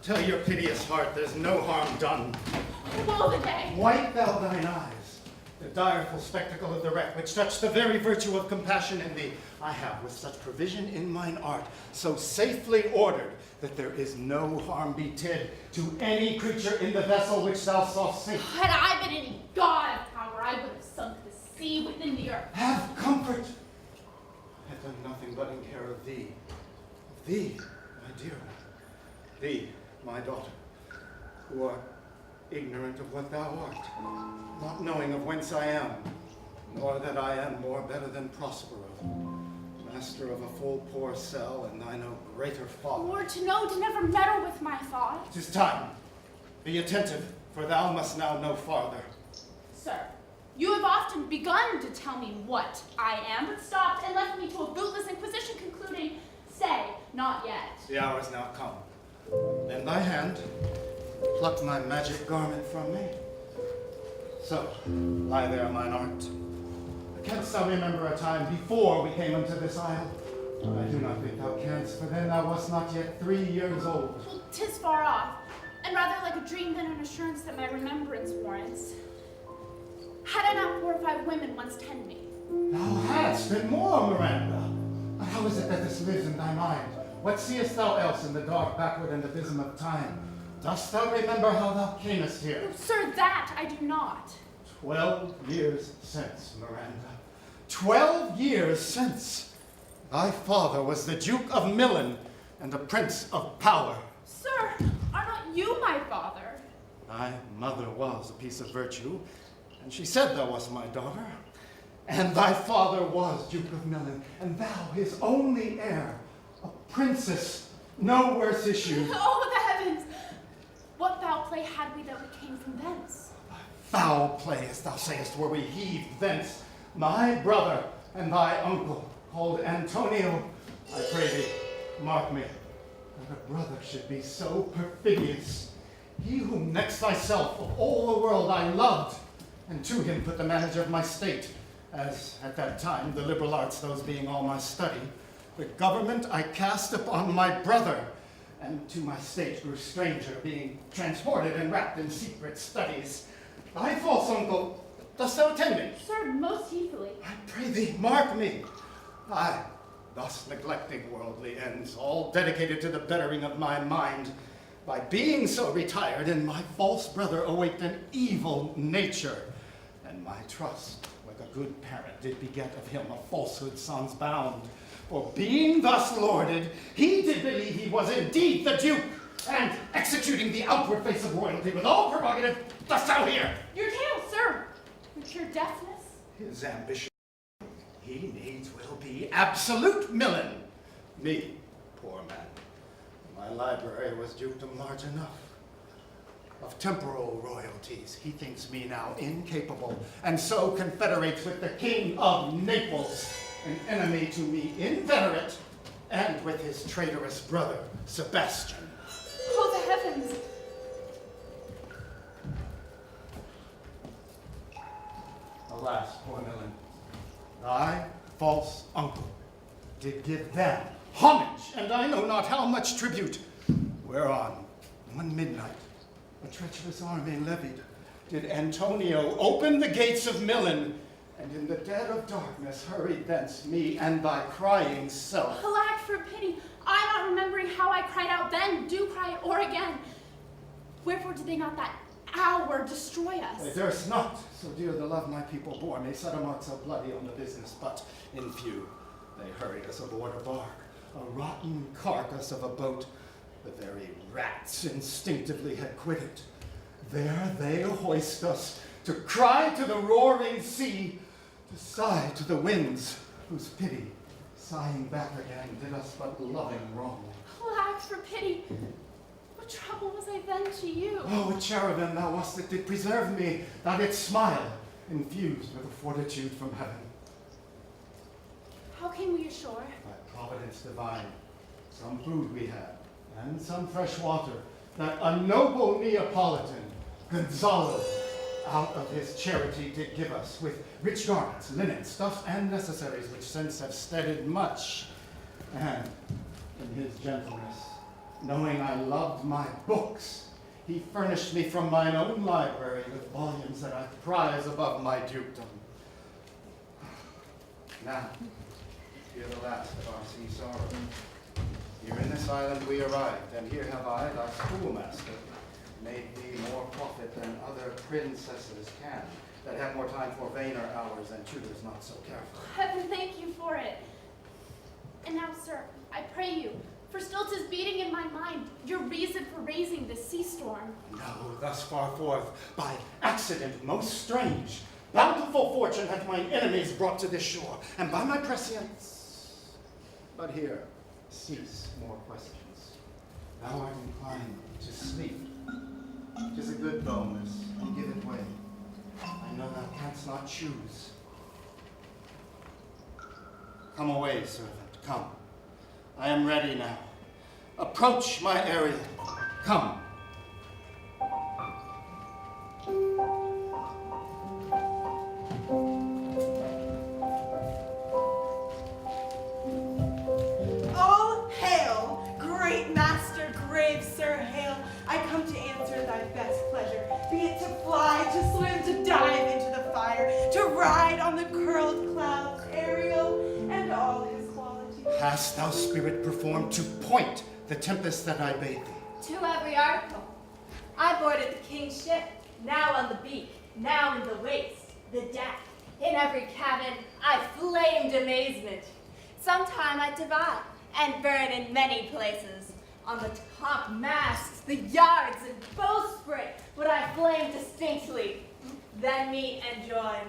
Tell your piteous heart there's no harm done. Woe the day! Wipe thou thine eyes, the direful spectacle of the wreck, which touched the very virtue of compassion in thee. I have, with such provision in mine art, so safely ordered that there is no harm betid to any creature in the vessel which thou saw'st sink. Had I been any god of power, I would have sunk the sea within the earth. Have comfort. I have done nothing but in care of thee. Of thee, my dear one. Thee, my daughter, who art ignorant of what thou art, not knowing of whence I am, nor that I am more better than Prospero, master of a full poor cell, and I no greater father. Or to know to never meddle with my thought. 'Tis time. Be attentive, for thou must now know farther. Sir, you have often begun to tell me what I am, but stopped and left me to a bootless inquisition, concluding, say, not yet. The hour is now come. Lend thy hand, pluck my magic garment from me. So, lie there, mine art. Canst thou remember a time before we came into this isle? I do not think thou canst, for then thou wast not yet 3 years old. Well, 'tis far off, and rather like a dream than an assurance that my remembrance warrants. Had I not 4 or 5 women once tend me? Thou hadst, and more, Miranda. But how is it that this lives in thy mind? What seest thou else in the dark backward and abysm of time? Dost thou remember how thou camest here? Oh, sir, that I do not. 12 years since, Miranda. 12 years since. Thy father was the Duke of Milan and the Prince of Power. Sir, are not you my father? Thy mother was a piece of virtue, and she said thou wast my daughter. And thy father was Duke of Milan, and thou his only heir, a princess, no worse issue. Oh, the heavens! What foul play had we that we came from thence? Foul play, as thou sayest, were we heaved thence. My brother and thy uncle, called Antonio, I pray thee, mark me, that a brother should be so perfidious. He whom next thyself of all the world I loved, and to him put the manage of my state, as at that time the liberal arts, those being all my study, the government I cast upon my brother, and to my state grew stranger, being transported and wrapped in secret studies. Thy false uncle, dost thou attend me? Sir, most heedfully. I pray thee, mark me. I, thus neglecting worldly ends, all dedicated to the bettering of my mind, by being so retired, in my false brother awaked an evil nature, and my trust, like a good parent, did beget of him a falsehood sans bound. For being thus lorded, he did believe he was indeed the Duke, and executing the outward face of royalty with all prerogative, dost thou hear? Your tale, sir, with your deafness. His ambition, he needs will be absolute Milan. Me, poor man, my library was dukedom large enough. Of temporal royalties, he thinks me now incapable, and so confederates with the King of Naples, an enemy to me inveterate, and with his traitorous brother, Sebastian. Oh, the heavens! Alas, poor Milan, thy false uncle did give them homage, and I know not how much tribute, whereon, one midnight, a treacherous army levied, did Antonio open the gates of Milan, and in the dead of darkness hurried thence me and thy crying self. Alack, for pity, I not remembering how I cried out then, do cry o'er again. Wherefore did they not that hour destroy us? They durst not, so dear the love my people bore me, set a mark so bloody on the business, but in few they hurried us aboard a bark, a rotten carcass of a boat, the very rats instinctively had quitted. There they hoist us, to cry to the roaring sea, to sigh to the winds, whose pity, sighing back again, did us but loving wrong. Alack, for pity, what trouble was I then to you? Oh, a cherubim thou wast that did preserve me, thou didst smile, infused with a fortitude from heaven. How came we ashore? By providence divine, some food we had, and some fresh water, that a noble Neapolitan, Gonzalo, out of his charity did give us, with rich garments, linen, stuffs, and necessaries, which since have steadied much. And in his gentleness, knowing I loved my books, he furnished me from mine own library with volumes that I prize above my dukedom. Now, hear the last of our sea sorrow. Here in this island we arrived, and here have I, thy schoolmaster, made thee more profit than other princesses can, that have more time for vainer hours and tutors not so careful. Heaven thank you for it. And now, sir, I pray you, for still 'tis beating in my mind your reason for raising this sea storm. No, thus far forth, by accident most strange, bountiful fortune hath mine enemies brought to this shore, and by my prescience. But here, cease more questions. Thou art inclined to sleep. 'Tis a good dullness, and give it way. I know thou canst not choose. Come away, servant, come. I am ready now. Approach my Ariel. Come. All hail, great master, grave sir, hail. I come to answer thy best pleasure, be it to fly, to swim, to dive into the fire, to ride on the curled clouds, Ariel, and all his qualities. Hast thou, spirit, performed to point the tempest that I bade thee? To every article. I boarded the king's ship, now on the beak, now in the waist, the deck. In every cabin, I flamed amazement. Sometime I divide and burn in many places. On the top masts, the yards, and bowsprit would I flame distinctly. Then meet and join.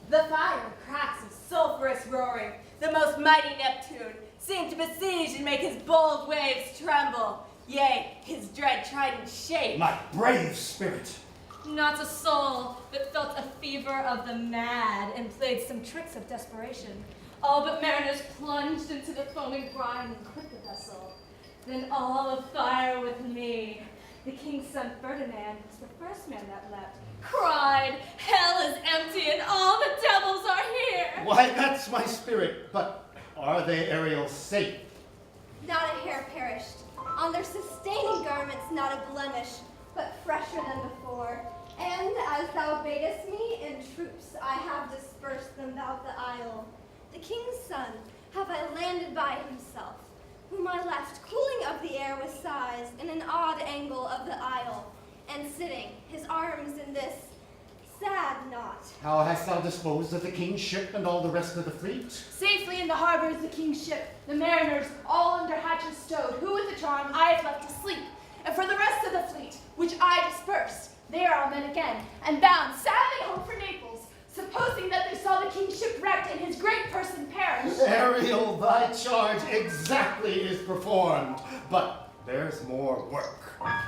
The fire cracks of sulphurous roaring, the most mighty Neptune, seemed to besiege and make his bold waves tremble. Yea, his dread trident shake. My brave spirit! Not a soul but felt a fever of the mad and played some tricks of desperation. All but mariners plunged into the foaming brine and quit the vessel. Then all afire with me. The king's son Ferdinand was the first man that leapt. Cried, hell is empty and all the devils are here. Why, that's my spirit, but are they, Ariel, safe? Not a hair perished. On their sustaining garments not a blemish, but fresher than before. And as thou badest me, in troops I have dispersed them about the isle. The king's son have I landed by himself, whom I left cooling of the air with sighs in an odd angle of the isle, and sitting, his arms in this sad knot. How hast thou disposed of the king's ship and all the rest of the fleet? Safely in the harbor is the king's ship, the mariners all under hatches stowed, who with the charm I have left asleep. And for the rest of the fleet, which I dispersed, they are all men again, and bound sadly home for Naples, supposing that they saw the king's ship wrecked and his great person perish. Ariel, thy charge exactly is performed, but there's more work.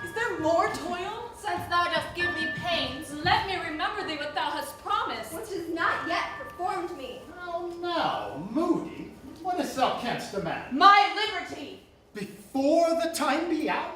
Is there more toil? Since thou dost give me pains, let me remember thee what thou hast promised. Which is not yet performed me. Oh, now, Moody, what is thou canst demand? My liberty! Before the time be out?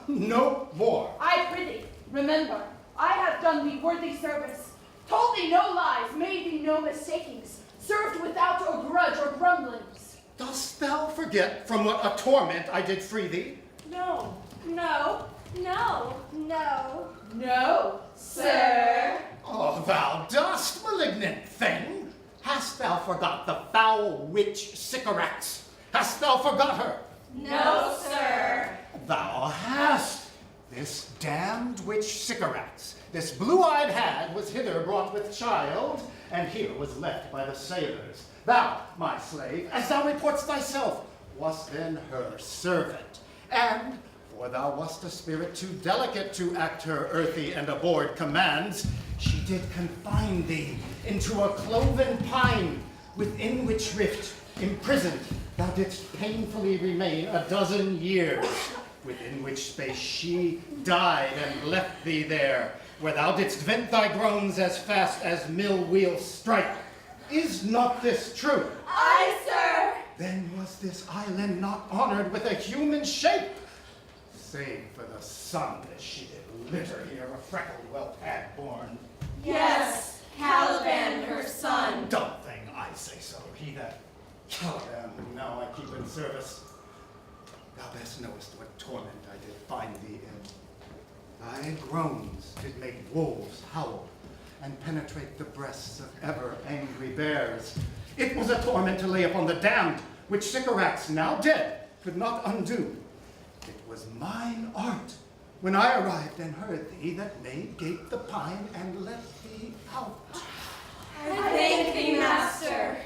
No more. I prithee, remember, I have done thee worthy service, told thee no lies, made thee no mistakings, served without or grudge or grumblings. Dost thou forget from what a torment I did free thee? No, no, No, no. no, sir. Oh, thou dost, malignant thing! Hast thou forgot the foul witch Sycorax? Hast thou forgot her? No, sir. Thou hast. This damned witch Sycorax, this blue-eyed hag, was hither brought with child, and here was left by the sailors. Thou, my slave, as thou reportst thyself, wast then her servant, and for thou wast a spirit too delicate to act her earthy and abhorred commands, she did confine thee into a cloven pine, within which rift, imprisoned, thou didst painfully remain a dozen years, within which space she died and left thee there, where thou didst vent thy groans as fast as mill wheels strike. Is not this true? Aye, sir. Then was this island not honored with a human shape? Save for the sun that she did litter here, a freckled whelp-hag born. Yes, Caliban, her son. Dumb thing, I say so. He that Caliban, whom now I keep in service. thou best knowest what torment I did find thee in. Thy groans did make wolves howl, and penetrate the breasts of ever angry bears. It was a torment to lay upon the damned, which Sycorax, now dead, could not undo. It was mine art, when I arrived and heard thee, that made gape the pine and let thee out. I thank thee, master.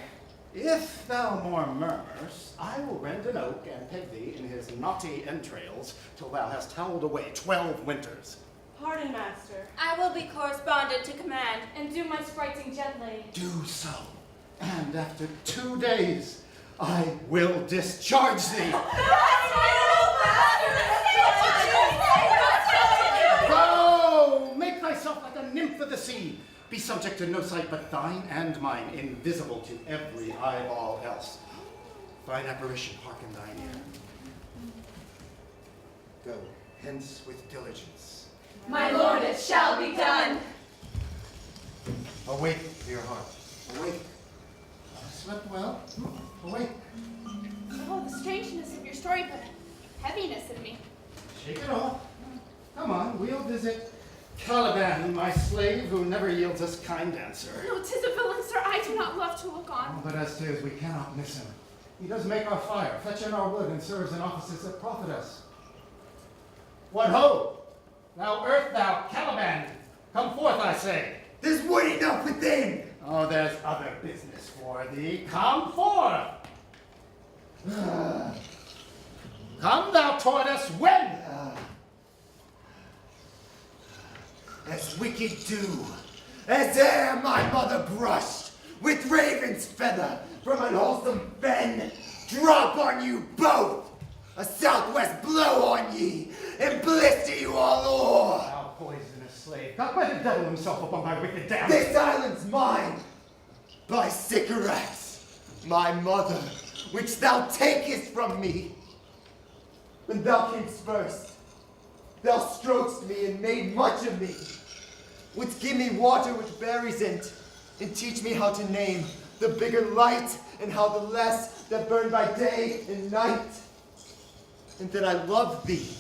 If thou more murmurs, I will rend an oak and peg thee in his knotty entrails till thou hast howled away 12 winters. Pardon, master. I will be correspondent to command and do my spriting gently. Do so, and after 2 days, I will discharge thee. Go! Make thyself like a nymph of the sea. Be subject to no sight but thine and mine, invisible to every eyeball else. Thine apparition hearken thine ear. Go hence with diligence. My lord, it shall be done. Awake, dear heart, awake. Slept well? Awake. Oh, the strangeness of your story put heaviness in me. Shake it off. Come on, we'll visit Caliban, my slave, who never yields us kind answer. No, 'tis a villain, sir, I do not love to look on. Oh, but as 'tis, we cannot miss him. He does make our fire, fetch in our wood, and serves in offices that profit us. What ho! Thou earth, thou Caliban, come forth, I say. There's wood enough within. Oh, there's other business for thee. Come forth. Come, thou tortoise, when? As wicked dew, as ere my mother brushed with raven's feather from an wholesome fen, drop on you both, a southwest blow on ye, and blister you all o'er. Thou poisonous slave, got by the devil himself upon my wicked dam. This island's mine, by Sycorax, my mother, which thou takest from me. When thou camest first, thou strokest me and made much of me. Wouldst give me water with berries in't, and teach me how to name the bigger light and how the less that burn by day and night. And that I loved thee,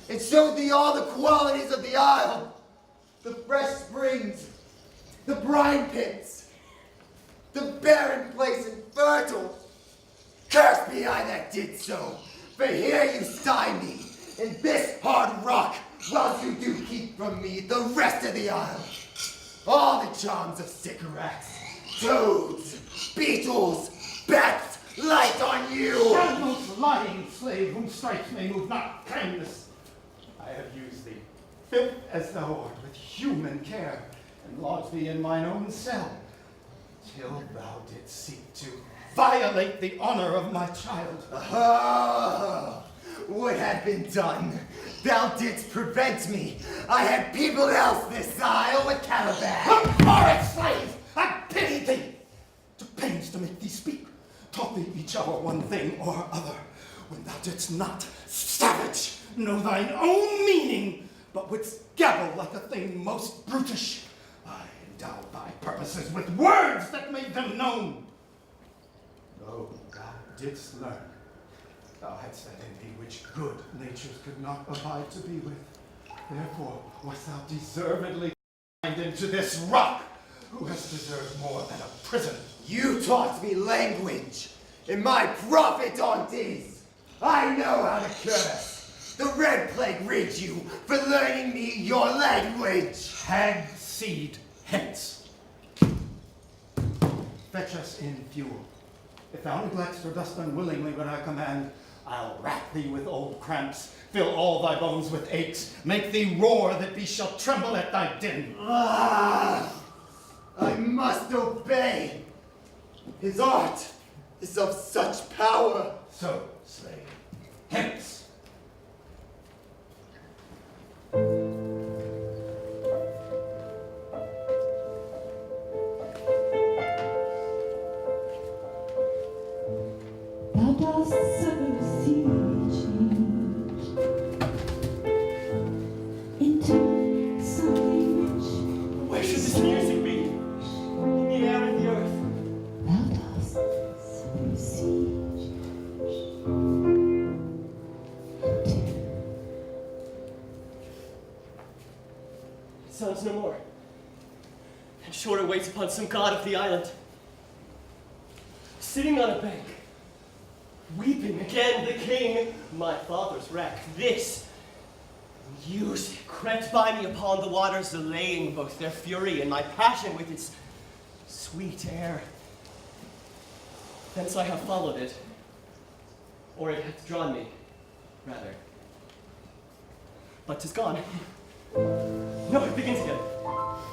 and showed thee all the qualities of the isle, the fresh springs, the brine pits, the barren place and fertile. Cursed be I that did so, for here you stymie in this hard rock, whilst you do keep from me the rest of the isle. All the charms of Sycorax, toads, beetles, bats, light on you. Shambles, lying slave, whom stripes may move not kindness. I have used thee, built as thou art, with human care, and lodged thee in mine own cell, till thou didst seek to violate the honor of my child. Oh, what had been done? Thou didst prevent me. I had peopled else this isle with Caliban. Horrid slave! I pity thee! Took pains to make thee speak, taught thee each hour one thing or other, when thou didst not, savage, know thine own meaning, but wouldst gabble like a thing most brutish. I endowed thy purposes with words that made them known. Though thou didst learn, thou hadst that in thee which good natures could not abide to be with. Therefore wast thou deservedly confined into this rock, who has deserved more than a prison. You taught me language, and my profit on these. I know how to curse. The red plague rids you for learning me your language. Hag seed hence. Fetch us in fuel. If thou neglectst or dost unwillingly what I command, I'll rack thee with old cramps, fill all thy bones with aches, make thee roar that beasts shall tremble at thy din. Ah, I must obey. His art is of such power. So, slave, hence. Thou dost suddenly see change into something which Where should this music be? In the air and the earth. thou dost suddenly see change sounds no more. And shorter waits upon some god of the island. Sitting on a bank, weeping again the king, my father's wreck. This music crept by me upon the waters, allaying both their fury and my passion with its sweet air. Thence I have followed it, or it hath drawn me, rather. But 'tis gone. No, it begins again.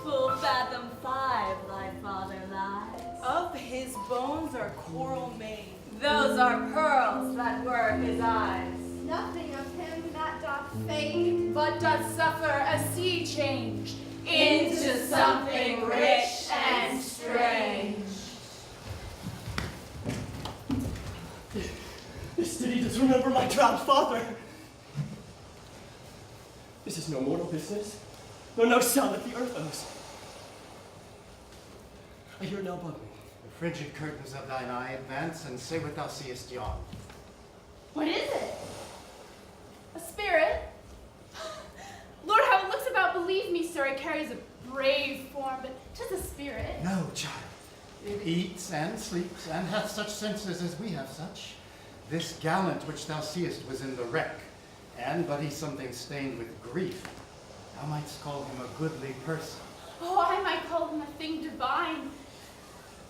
Full fathom 5 thy father lies. Of his bones are coral made. Those are pearls that were his eyes. Nothing of him that doth fade, But does suffer a sea change Into something rich and strange. This city does remember my drowned father. This is no mortal business, nor no sound that the earth owes. I hear now above me. The frigid curtains of thine eye advance, and say what thou seest yon. What is it? A spirit? Lord, how it looks about, believe me, sir, it carries a brave form, but 'tis a spirit. No, child. It eats and sleeps, and hath such senses as we have such. This gallant which thou seest was in the wreck, and but he something stained with grief. Thou mightst call him a goodly person. Oh, I might call him a thing divine.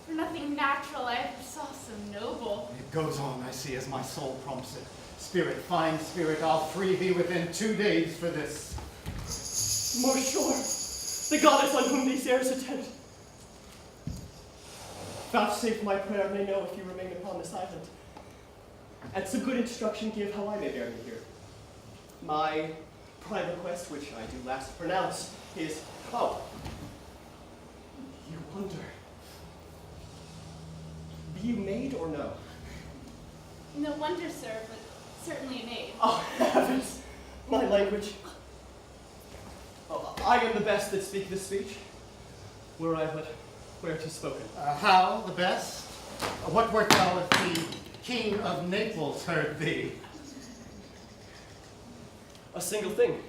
For nothing natural I ever saw so noble. It goes on, I see, as my soul prompts it. Spirit, fine spirit, I'll free thee within 2 days for this. More sure, the goddess on whom these airs attend. Vouchsafe my prayer may know if you remain upon this island. And some good instruction give how I may bear me here. My prime request, which I do last pronounce, is, oh, you wonder. Be you maid or no? No wonder, sir, but certainly a maid. Oh, heavens, my language. Oh, I am the best that speak this speech, were I but where 'tis spoken. How the best? What wert thou if the King of Naples heard thee? A single thing,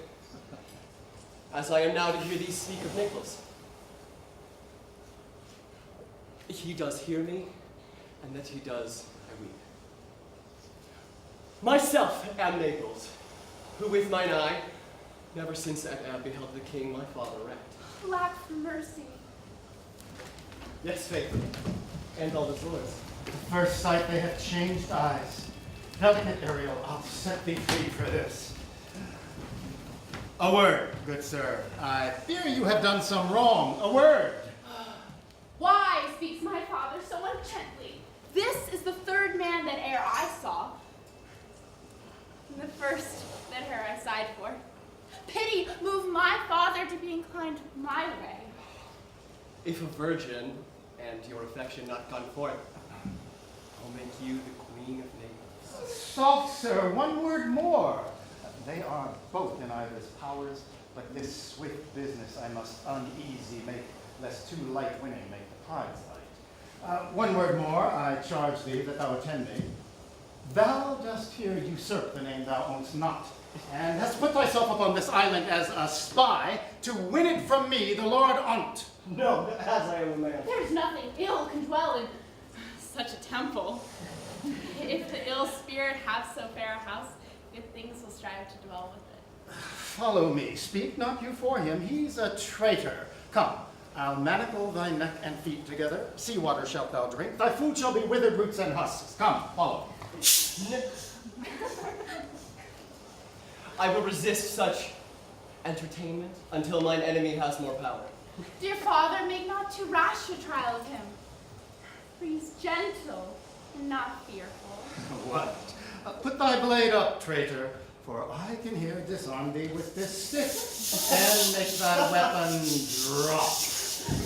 as I am now to hear thee speak of Naples. He does hear me, and that he does, I weep. Myself am Naples, who with mine eye, never since at ebb beheld the king my father wrecked. Lack for mercy. Yes, faith, and all his lords. At first sight they have changed eyes. Delicate Ariel, I'll set thee free for this. A word, good sir. I fear you have done some wrong. A word. Why speaks my father so ungently? This is the third man that e'er I saw, and the first that e'er I sighed for. Pity move my father to be inclined my way. If a virgin, and your affection not gone forth, I'll make you the queen of Naples. Soft, sir, one word more. They are both in either's powers, but this swift business I must uneasy make, lest too light winning make the prize light. One word more, I charge thee that thou attend me. Thou dost here usurp the name thou own'st not, and hast put thyself upon this island as a spy to win it from me, the Lord on't. No, as I am a man. There's nothing ill can dwell in such a temple. If the ill spirit have so fair a house, good things will strive to dwell with it. Follow me, speak not you for him, he's a traitor. Come, I'll manacle thy neck and feet together, sea water shalt thou drink, thy food shall be withered roots and husks. Come, follow. I will resist such entertainment until mine enemy has more power. Dear father, make not too rash a trial of him, for he's gentle and not fearful. What? Put thy blade up, traitor, for I can here disarm thee with this stick, and make thy weapon drop.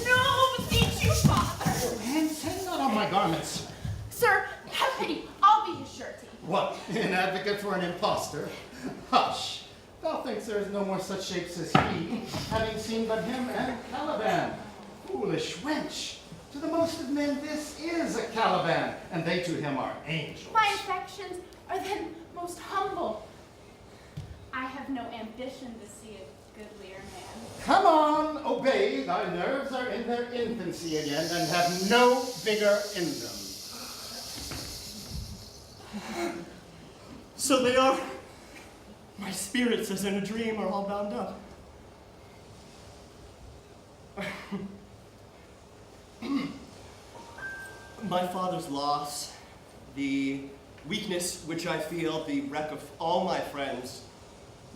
No, beseech you, father. And not on my garments. Sir, have pity, I'll be his surety. What, an advocate for an impostor? Hush. Thou thinks there is no more such shapes as he, having seen but him and Caliban. Foolish wench. To the most of men this is a Caliban, and they to him are angels. My affections are then most humble. I have no ambition to see a goodlier man. Come on, obey, thy nerves are in their infancy again and have no vigor in them. So they are. My spirits, as in a dream, are all bound up. My father's loss, the weakness which I feel, the wreck of all my friends,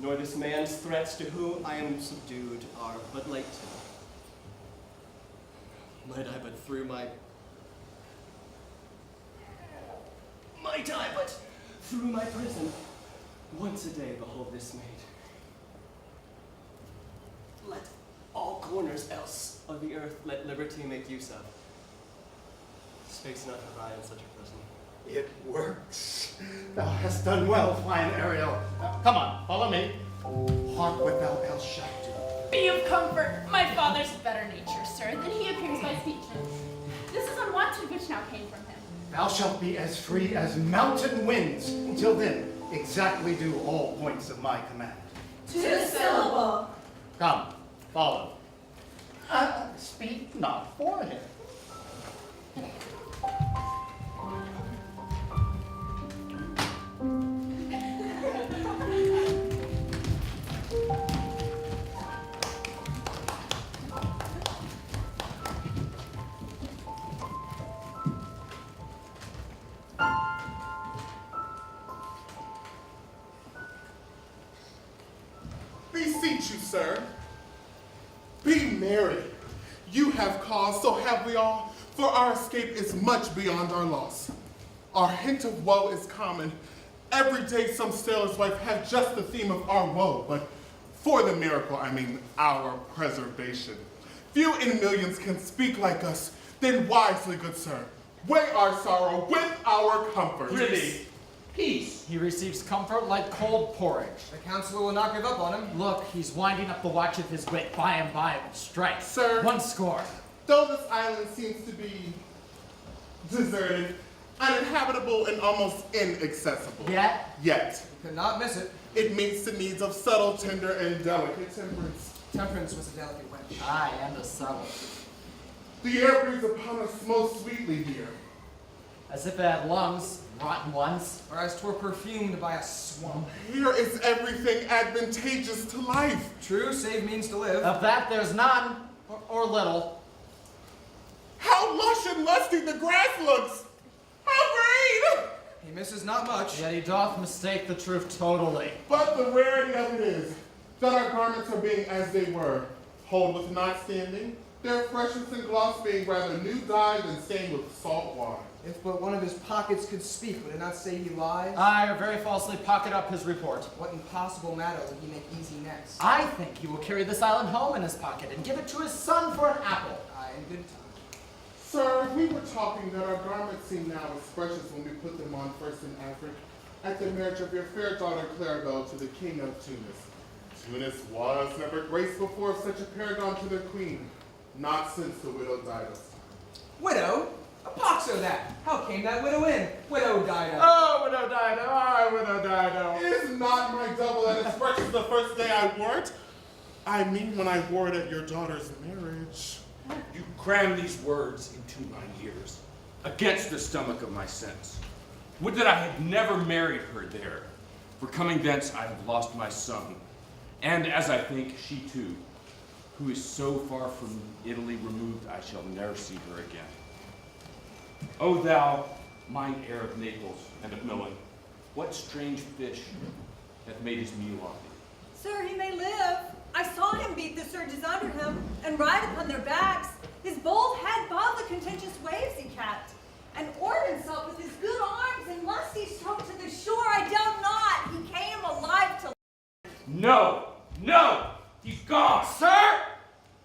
nor this man's threats to whom I am subdued are but late. Might I but through my prison once a day behold this maid. Let all corners else of the earth let liberty make use of. Space not provide in such a prison. It works. Thou hast done well, fine Ariel. Come on, follow me. Hark what thou else shalt do. Be of comfort. My father's better nature, sir, than he appears by speech. This is unwonted which now came from him. Thou shalt be as free as mountain winds. Till then, exactly do all points of my command. To the syllable. Come, follow. Speak not for him. Beseech you, sir, be merry. You have cause, so have we all, for our escape is much beyond our loss. Our hint of woe is common. Every day some sailor's wife have just the theme of our woe, but for the miracle, I mean our preservation. Few in millions can speak like us, then wisely, good sir, weigh our sorrow with our comfort. Prithee, peace. He receives comfort like cold porridge. The counselor will not give up on him. Look, he's winding up the watch of his wit. By and by it will strike. Sir. 1 score. Though this island seems to be deserted, uninhabitable, and almost inaccessible. Yet Yet, Could not miss it. it meets the needs of subtle, tender, and delicate temperance. Temperance was a delicate wench. aye, and a subtle. The air breathes upon us most sweetly here. As if it had lungs, rotten ones. Or as 'twere perfumed by a swamp. Here is everything advantageous to life. True, save means to live. Of that there's none, or little. How lush and lusty the grass looks! How green! He misses not much. Yet he doth mistake the truth totally. But the rarity of it is that our garments are being as they were, whole with not standing, their freshness and gloss being rather new dyed than stained with salt water. If but one of his pockets could speak, would it not say he lies? Aye, or very falsely pocket up his report. What impossible matter will he make easy next? I think he will carry this island home in his pocket and give it to his son for an apple. Aye, in good time. Sir, we were talking that our garments seem now as precious when we put them on first in Africa at the marriage of your fair daughter Clarabelle to the king of Tunis. Tunis was never graced before such a paragon to their queen, not since the widow Dido. Widow? A pox o' that! How came that widow in? Widow Dido. Oh, widow Dido, oh, widow Dido. Is not my double that as fresh as the first day I wore it? I mean when I wore it at your daughter's marriage. You cram these words into my ears, against the stomach of my sense. Would that I had never married her there, for coming thence I have lost my son, and as I think, she too, who is so far from Italy removed, I shall ne'er see her again. O thou, mine heir of Naples and of Milan, what strange fish hath made his meal on thee? Sir, he may live. I saw him beat the surges under him and ride upon their backs. His bold head bobbed the contentious waves he capped, and oared himself with his good arms and lusty stroke to the shore. I doubt not he came alive to. No, no, he's gone. Sir,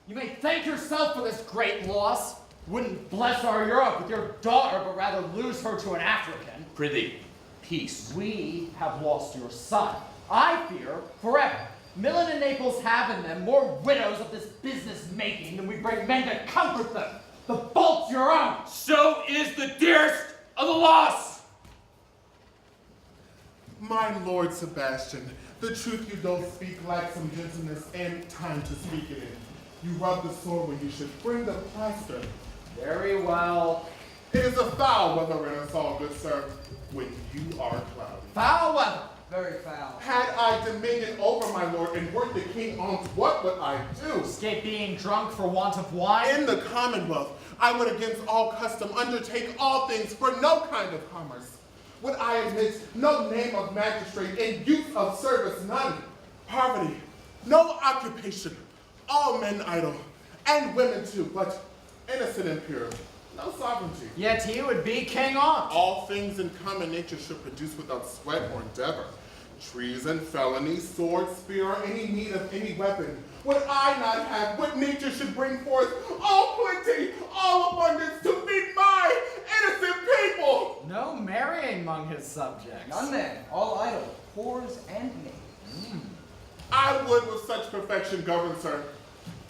you may thank yourself for this great loss. Wouldn't bless our Europe with your daughter, but rather lose her to an African. Prithee, peace. We have lost your son. I fear forever. Milan and Naples have in them more widows of this business making than we bring men to comfort them. The fault's your own. So is the dearest of the lost. My Lord Sebastian, the truth you don't speak like some gentleness and time to speak it in. You rub the sore when you should bring the plaster. Very well. It is a foul weather in us all, good sir, when you are cloudy. Foul weather. Very foul. Had I dominion over my lord and were the king on't, what would I do? Escape being drunk for want of wine? In the commonwealth, I would against all custom undertake all things for no kind of commerce. Would I admit no name of magistrate and use of service none? Poverty, no occupation, all men idle, and women too, but innocent and pure, no sovereignty. Yet he would be king on. All things in common nature should produce without sweat or endeavor. Treason, felony, sword, spear, or any need of any weapon. Would I not have what nature should bring forth? All plenty, all abundance to feed my innocent people! No marrying among his subjects. None then, all idle, whores and knaves. I would with such perfection govern, sir,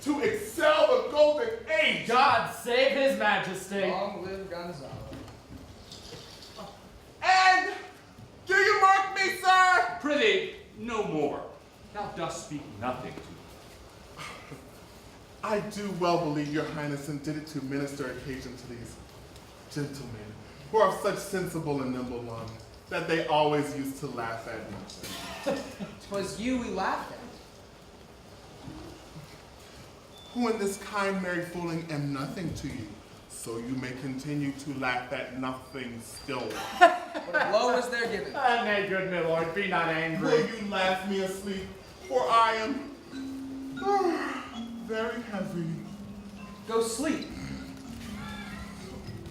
to excel the golden age. God save his majesty. Long live Gonzalo. And do you mark me, sir? Prithee, no more. Thou dost speak nothing to me. I do well believe your highness intended to minister occasion to these gentlemen, who are of such sensible and nimble lungs, that they always used to laugh at nothing. 'Twas you we laughed at. Who in this kind merry fooling am nothing to you, so you may continue to laugh at nothing still. What a blow was there given. Nay, good my lord, be not angry. Will you laugh me asleep, for I am very heavy. Go sleep.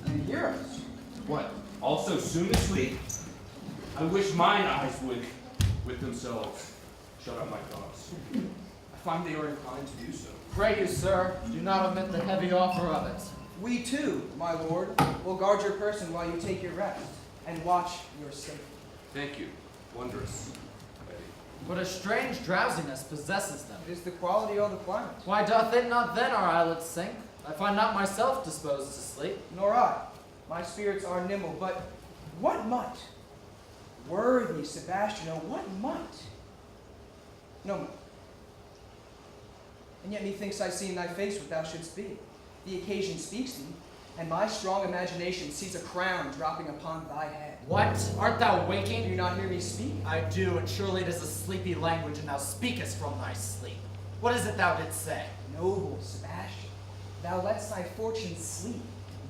And hear us. What, also soon asleep? I wish mine eyes would, with themselves, shut up my thoughts. I find they are inclined to do so. Pray you, sir, do not omit the heavy offer of it. We too, my lord, will guard your person while you take your rest, and watch your safety. Thank you. Wondrous. But a strange drowsiness possesses them. It is the quality of the climate. Why doth it not then our eyelids sink? I find not myself disposed to sleep. Nor I. My spirits are nimble, but what might? Worthy Sebastian, oh, what might? No might. And yet methinks I see in thy face what thou shouldst be. The occasion speaks thee, and my strong imagination sees a crown dropping upon thy head. What? Art thou Do waking? you not hear me speak? I do, and surely it is a sleepy language, and thou speakest from thy sleep. What is it thou didst say? Noble Sebastian, thou lett'st thy fortune sleep.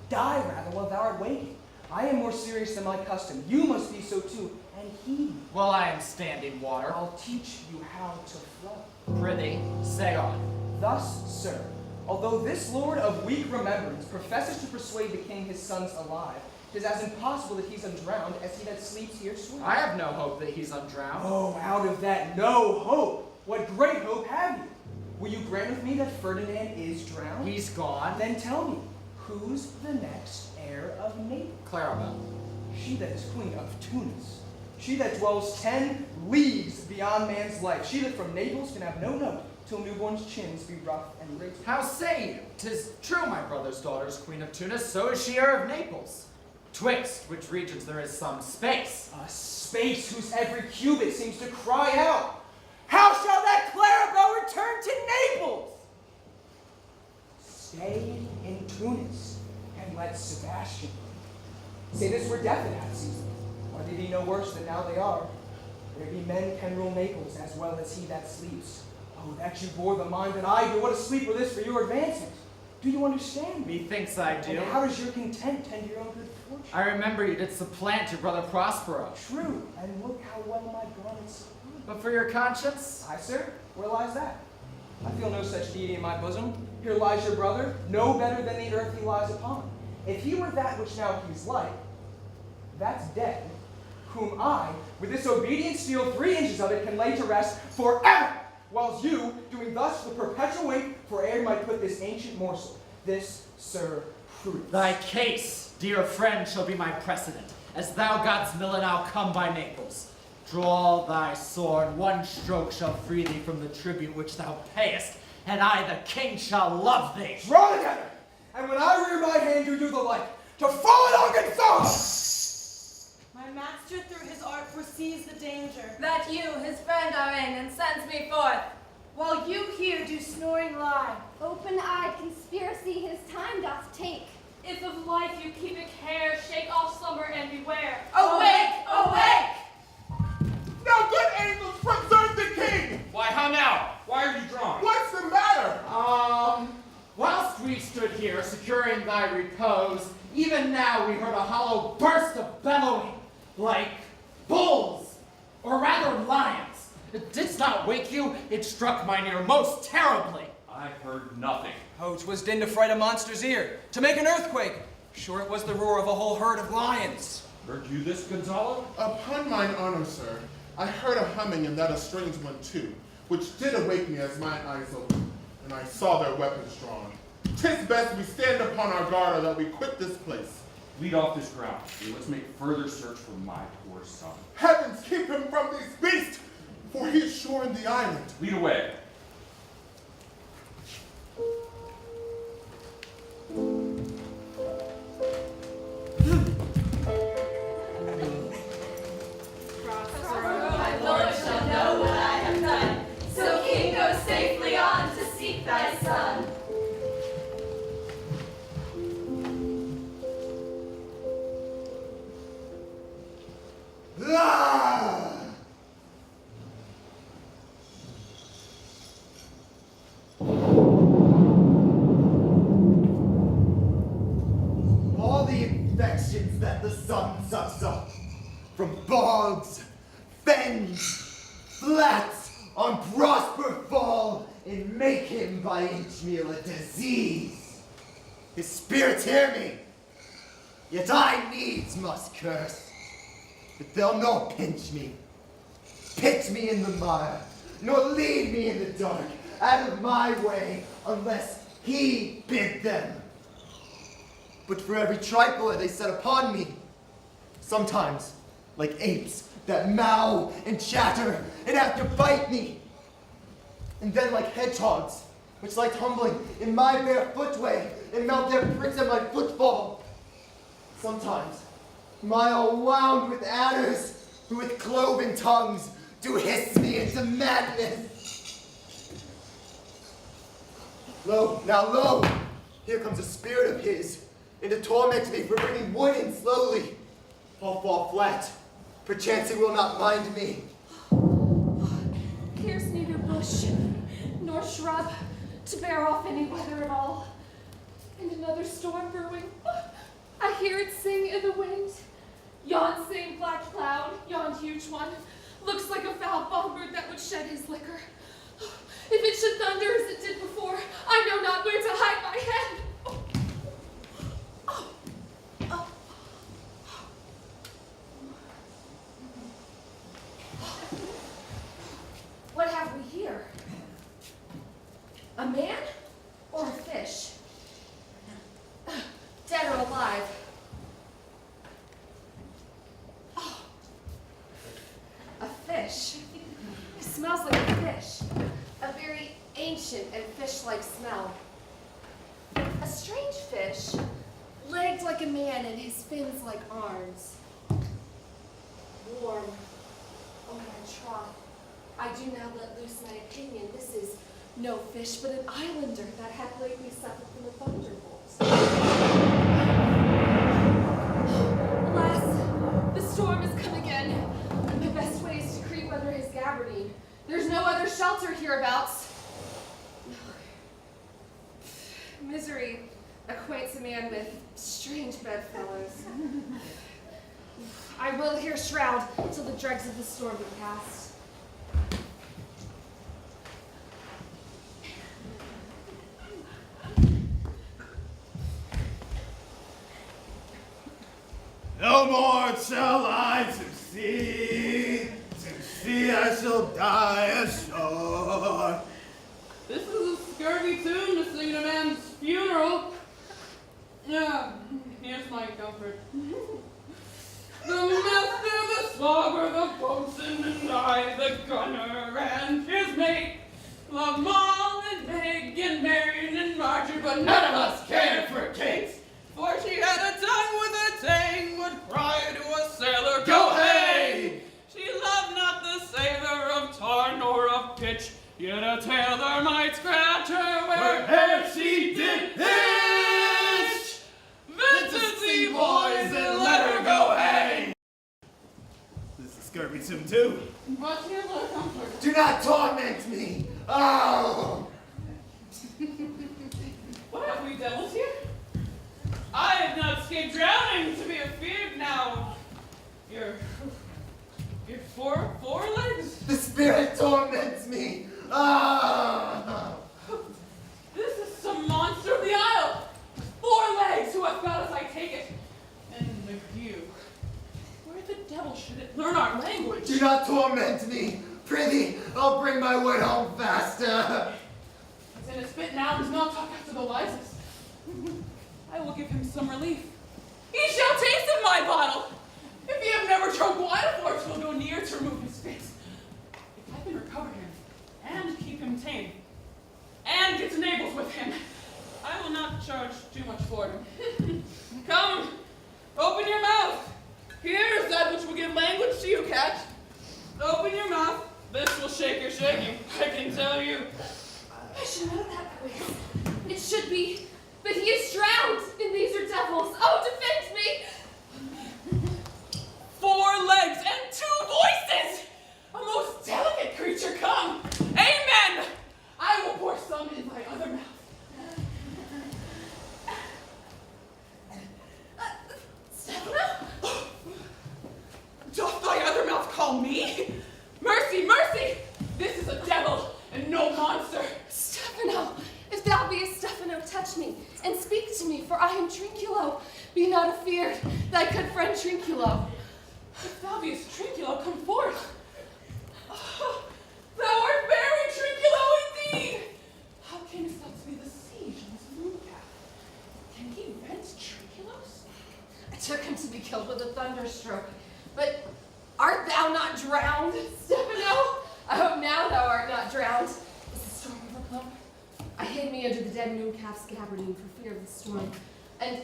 Die rather while thou art waking. I am more serious than my custom. You must be so too, and heed me. Well, I am standing water. I'll teach you how to flow. Prithee, say on. Thus, sir, although this lord of weak remembrance professes to persuade the king his son's alive, it is as impossible that he's undrowned as he that sleeps here swims. I have no hope that he's undrowned. Oh, out of that no hope, what great hope have you? Will you grant with me that Ferdinand is drowned? He's gone. Then tell me, who's the next heir of Naples? Clarabelle. She that is queen of Tunis. She that dwells 10 leagues beyond man's life. She that from Naples can have no note till newborn's chins be rough and wrinkled. How say you? 'Tis true my brother's daughter is queen of Tunis, so is she heir of Naples. Twixt which regions there is some space. A space whose every cubit seems to cry out, how shall that Clarabelle return to Naples? Stay in Tunis and let Sebastian rule. Say this were death in that season. Are they be no worse than now they are? There be men can rule Naples as well as he that sleeps. Oh, that you bore the mind that I do. What a sleeper this for your advancement. Do you understand me? Methinks I do. And how does your content tend to your own good fortune? I remember you did supplant your brother Prospero. True, and look how well my garments supply. But for your conscience? Aye, sir, where lies that? I feel no such deity in my bosom. Here lies your brother, no better than the earth he lies upon. If he were that which now he's like, that's dead, whom I, with this obedient steel 3 inches of it, can lay to rest forever, whilst you, doing thus with perpetual weight, for air might put this ancient morsel. This, sir, prudence. Thy case, dear friend, shall be my precedent. As thou God's villain, I'll come by Naples. Draw thy sword, one stroke shall free thee from the tribute which thou payest, and I, the king, shall love thee. Draw together, and when I rear my hand, you do the like. To fall on Gonzalo! My master through his art foresees the danger. That you, his friend, are in, and sends me forth. while you here do snoring lie. Open-eyed conspiracy his time doth take. If of life you keep a care, shake off slumber and beware. Awake, awake! Now, good angels, preserve the king! Why, how now? Why are you drawn? What's the matter? Whilst we stood here securing thy repose, even now we heard a hollow burst of bellowing, like bulls, or rather lions. It didst not wake you, it struck mine ear most terribly. I heard nothing. Oh, 'twas din to fright a monster's ear, to make an earthquake. Sure it was the roar of a whole herd of lions. Heard you this, Gonzalo? Upon mine honor, sir, I heard a humming and that a strange one too, which did awake me as mine eyes opened, and I saw their weapons drawn. 'Tis best we stand upon our guard or that we quit this place. Lead off this ground, and let's make further search for my poor son. Heavens keep him from these beasts, for he is sure in the island. Lead away. Prospero, my lord, shall know what I have done. So king, go safely on to seek thy son. Ah! All the infections that the sun sucks up, from bogs, fens, flats, on Prosper fall, and make him by each meal a disease. His spirits hear me, yet I needs must curse. But they'll not pinch me, pitch me in the mire, nor lead me in the dark out of my way, unless he bid them. But for every trifle they set upon me, sometimes, like apes that mow and chatter and after bite me, and then like hedgehogs, which lie tumbling in my bare footway and mount their pricks at my footfall. Sometimes, my all wound with adders, who with cloven tongues do hiss me into madness. Lo, now lo, here comes a spirit of his, and to torment me for bringing wood in slowly. I'll fall flat, perchance he will not mind me. Here's neither bush nor shrub to bear off any weather at all. And another storm brewing. I hear it sing in the wind. Yon same black cloud, yon huge one, looks like a foul bombard that would shed his liquor. If it should thunder as it did before, I know not where to hide my head. What have we here? A man or a fish? Dead or alive? Oh, a fish. It smells like a fish. A very ancient and fish-like smell. A strange fish, legged like a man and his fins like arms. Warm. Oh, my troth. I do now let loose my opinion. This is no fish, but an islander that hath lately suffered from a thunderbolt. Alas, the storm has come again. My best way is to creep under his gabardine. There's no other shelter hereabouts. Misery acquaints a man with strange bedfellows. I will here shroud till the dregs of the storm be past. No more shall I to sea I shall die ashore. This is a scurvy tune to sing at a man's funeral. Yeah, here's my comfort. The master, the slogger, the boatswain, and I, the gunner, and his mate, loved Moll and Meg and Marion and Marjorie, but none of us cared for Kate. For she had a tongue with a tang, would cry to a sailor, "Go hey!" She loved not the savor of tar nor of pitch, yet a tale against him too. But he has no comfort. Do not torment me! Oh! What have we devils here? I have not escaped drowning to be afeared now. Your four legs? The spirit torments me! Ah! This is some monster of the Isle. 4 legs who have got us, I take it. And you. Where the devil should it learn our language? Do not torment me! Prithee, I'll bring my way home faster! He's in a spit now, does not talk after the wisest. I will give him some relief. He shall taste of my bottle! If he have never drunk wine afore, 'twill go near to remove his spits. If I can recover him, and keep him tame, and get to Naples with him, I will not charge too much for him. Come, open your mouth. Here is that which will give language to you, cat. Open your mouth. This will shake your shaking, I can tell you. I should know that voice. It should be, but he is drowned, and these are devils. Oh, defend me! 4 legs and 2 voices! A most delicate creature, come! Amen! I will pour some in my other mouth. Stephano? Doth thy other mouth call me? Mercy, mercy! This is a devil and no monster. Stephano, if thou beest Stephano, touch me, and speak to me, for I am Trinculo. Be not afeard, thy good friend Trinculo. If thou beest Trinculo, come forth. Oh, thou art very Trinculo indeed! How camest thou to be the siege on this moon path? Can he rent Trinculos? I took him to be killed with a thunderstroke. But art thou not drowned, Stephano? I hope now thou art not drowned. Is the storm overblown? I hid me under the dead moon calf's gabardine for fear of the storm. And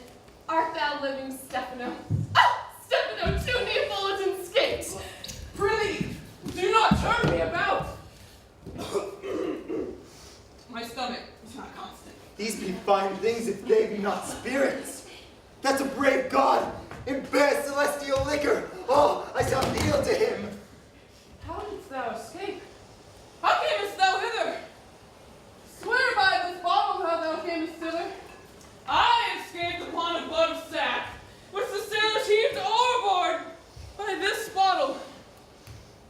art thou living, Stephano? Ah! Stephano, 2 Neapolitans escaped! Prithee, do not turn me about! My stomach is not constant. These be fine things if they be not spirits. That's a brave god in bare celestial liquor. Oh, I shall kneel to him. How didst thou escape? How camest thou hither? Swear by this bottle how thou camest thither. I escaped upon a blood of sack, which the sailors heaved overboard by this bottle.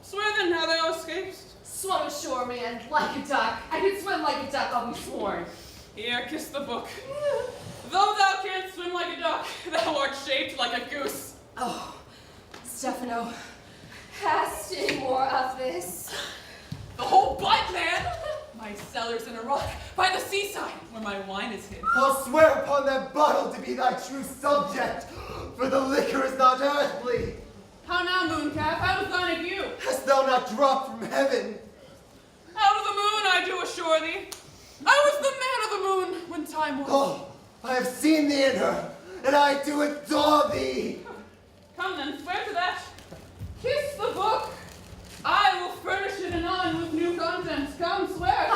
Swear then how thou escapest. Swum ashore, man, like a duck. I can swim like a duck, I'll be sworn. Here, kiss the book. Though thou canst swim like a duck, thou art shaped like a goose. Oh, Stephano, hast any more of this? The whole butt, man! My cellar's in a rock by the seaside, where my wine is hid. I'll swear upon that bottle to be thy true subject, for the liquor is not earthly. How now, mooncalf? How does thine ague? Hast thou not dropped from heaven? Out of the moon, I do assure thee. I was the man of the moon when time was. Oh, I have seen thee in her, and I do adore thee. Come then, swear to that. Kiss the book. I will furnish it anon with new contents. Come, swear.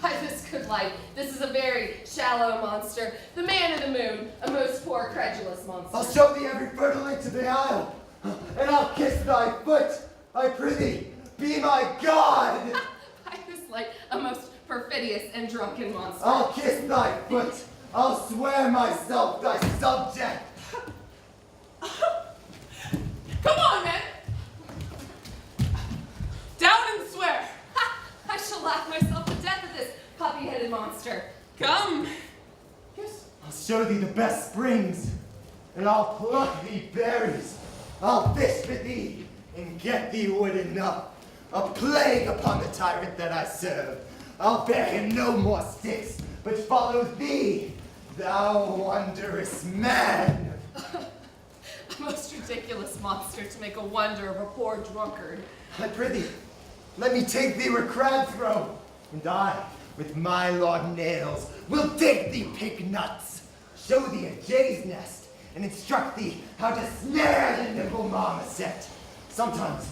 By this good light, this is a very shallow monster, the man of the moon, a most poor, credulous monster. I'll show thee every fertile inch of the isle, and I'll kiss thy foot. I prithee, be my god. By this light, a most perfidious and drunken monster. I'll kiss thy foot. I'll swear myself thy subject. Come on, men. Down and swear. I shall laugh myself to death at this puppy-headed monster. Come. Kiss. I'll show thee the best springs, and I'll pluck thee berries. I'll fish for thee, and get thee wood enough. A plague upon the tyrant that I serve. I'll bear him no more sticks, but follow thee, thou wondrous man. A most ridiculous monster to make a wonder of a poor drunkard. I prithee, let me take thee where crabs grow, and I, with my long nails, will dig thee pig nuts, show thee a jay's nest, and instruct thee how to snare the nimble marmoset. Sometimes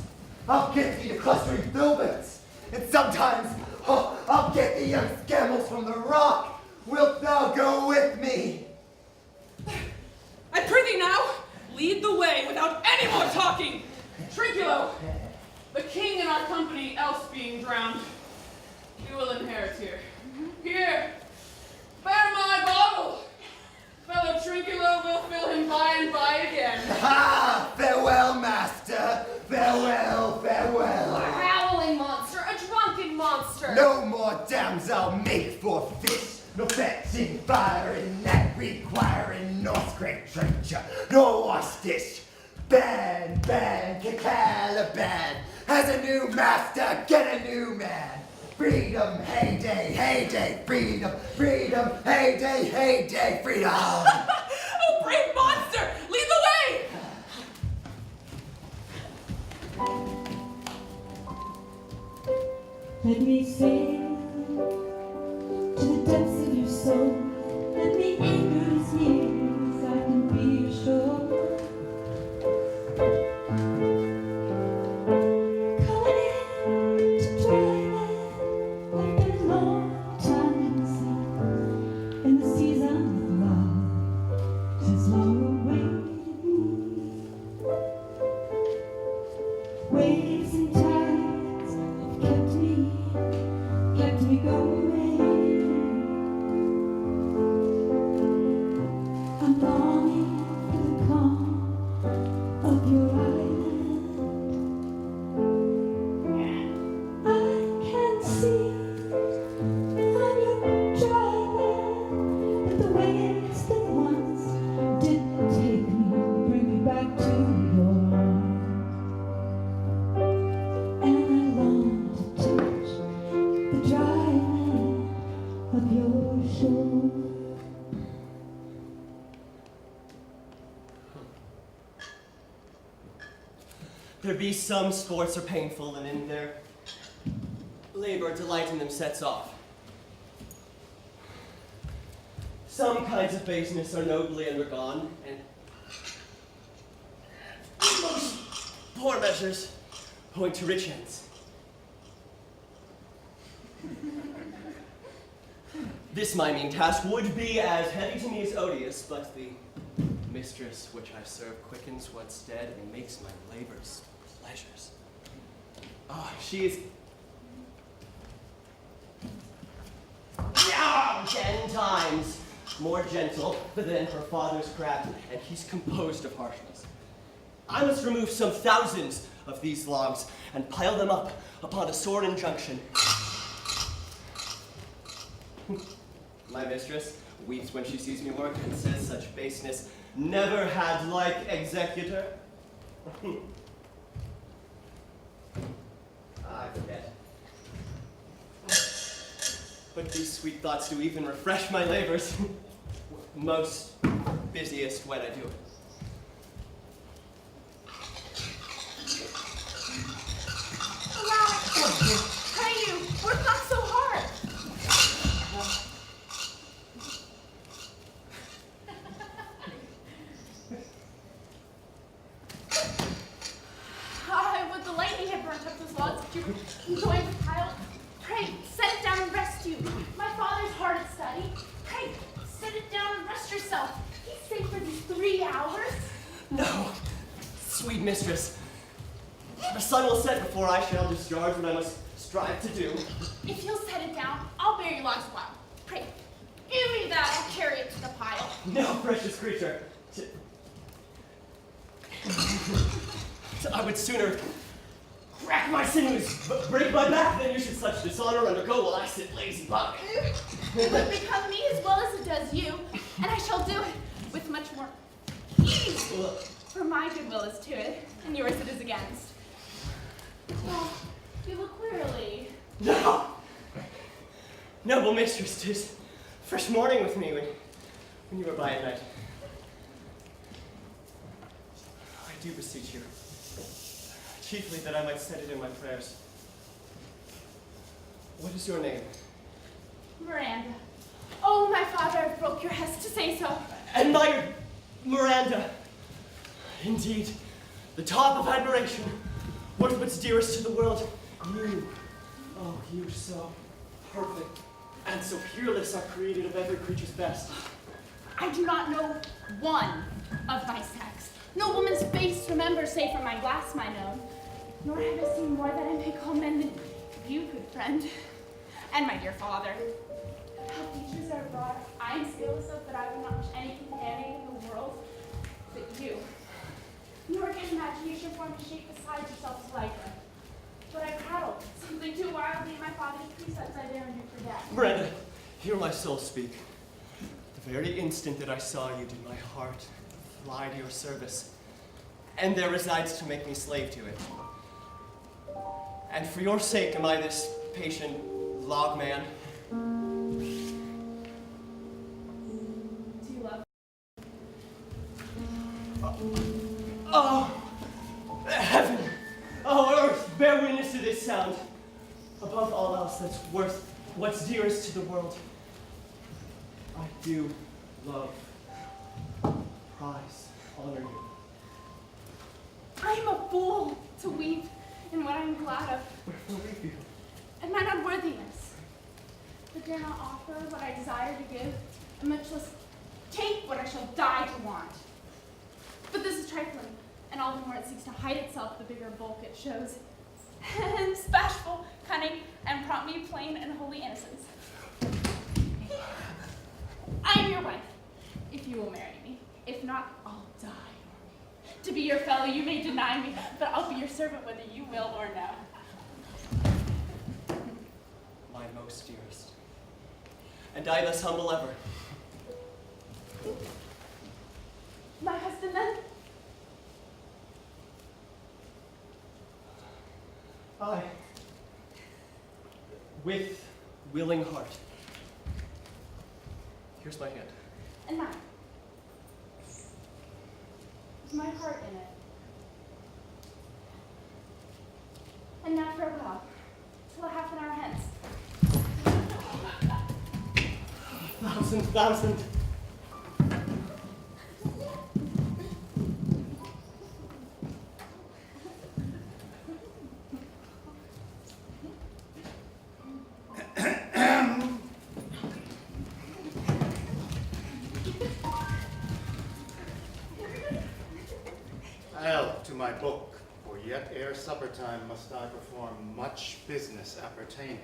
I'll get thee to clustering filberts, and sometimes I'll get thee young scammels from the rock. Wilt thou go with me? I prithee now, lead the way without any more talking. Trinculo, the king in our company else being drowned, you will inherit here. Here, bear my bottle. Fellow Trinculo will fill him by and by again. Ha! Farewell, master. Farewell, A farewell. howling monster, a drunken monster. No more dams I'll make for fish, no fetching fire in that requiring no scrape trencher, no wash dish. Ban, Caliban has a new master, get a new man. Freedom, heyday, freedom, heyday, freedom. Oh, brave monster! Lead the way! Let me sail to the depths of your soul. Let me anchor as near as I can be your shore. Coming in to dry land. I've been a long time in the sea, and the season of love has long awaited me. Waves and tides have kept me going. I'm longing for the calm of your island. I can see on your dry land that the waves that once did take me bring me back to your arms. And I long to touch the dry land of your shore. There be some sports are painful, and in their labor delight in them sets off. Some kinds of baseness are nobly undergone, and most poor measures point to rich ends. This my mean task would be as heavy to me as odious, but the mistress which I serve quickens what's dead and makes my labors pleasures. Ah, she is 10 times more gentle than her father's craft, and he's composed of harshness. I must remove some thousands of these logs and pile them up upon a sworn injunction. My mistress weeps when she sees me work and says such baseness never had like executor. I forget. But these sweet thoughts do even refresh my labors. Most busiest when I do it. Relax. Pray you, work not so hard. I would the lightning had burnt up those logs that you enjoyed the pile. Pray, set it down and rest you. My father's hard at study. Pray, set it down and rest yourself. He's safe for these 3 hours. No, sweet mistress. The sun will set before I shall discharge what I must strive to do. If you'll set it down, I'll bear your logs a while. Pray, give me that, I'll carry it to the pile. No, precious creature. I would sooner crack my sinews, break my back, than you should such dishonor undergo while I sit lazy by. It would become me as well as it does you, and I shall do it with much more ease. For my goodwill is to it, and yours it is against. Well, you look wearily. No! Noble mistress, 'tis fresh morning with me when you were by at night. I do beseech you, chiefly that I might set it in my prayers. What is your name? Miranda. Oh, my father broke your hest to say so. Admired Miranda. Indeed, the top of admiration. What what's dearest to the world? You. Oh, you so perfect and so peerless are created of every creature's best. I do not know one of my sex. No woman's face remember, save from my glass, mine own. nor have I seen more that I may call men than you, good friend, and my dear father. How features are wrought, I am skilless of, but I would not wish any companion in the world but you. Nor can imagination form a shape besides yourself to like them. But I prattle something too wildly in my father's precepts I dare you forget. Miranda, hear my soul speak. The very instant that I saw you did my heart fly to your service, and there resides to make me slave to it. And for your sake am I this patient log man. Do you love Oh, heaven, oh, earth, bear witness to this sound. Above all else that's worth what's dearest to the world, I do love, prize, honor you. I am a fool to weep in what I am glad of, Wherefore weep you? and mine unworthiness. But dare not offer what I desire to give, and much less take what I shall die to want. But this is trifling, and all the more it seeks to hide itself, the bigger bulk it shows. And bashful, cunning, and prompt me plain and holy innocence. I am your wife, if you will marry me. If not, I'll die. To be your fellow, you may deny me, but I'll be your servant whether you will or no. My most dearest, and I thus humble ever. My husband, then? I, with willing heart. Here's my hand. And mine. Is my heart in it? And now farewell, till a half an hour hence. Thousand. I'll to my book, for yet ere supper time must I perform much business appertaining.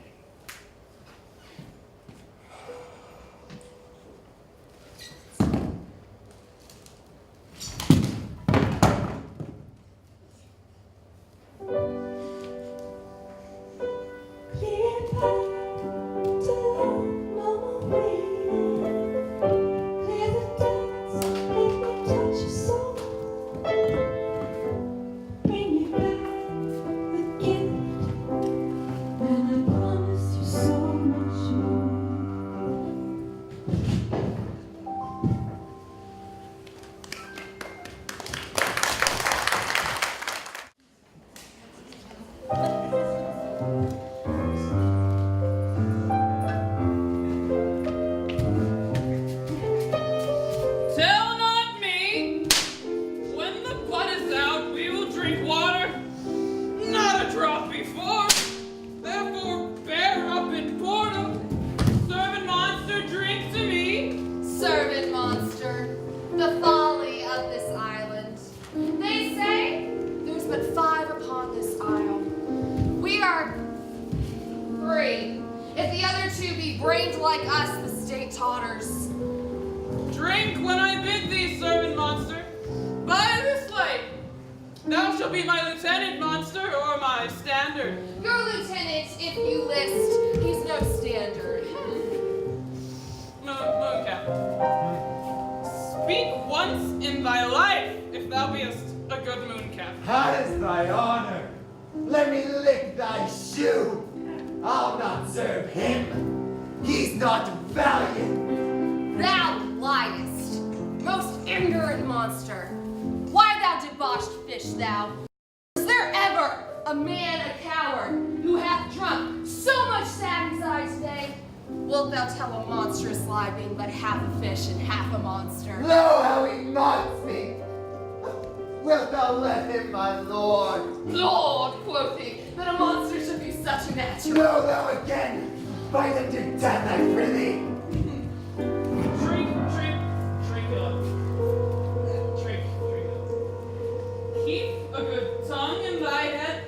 Keep a good tongue in thy head,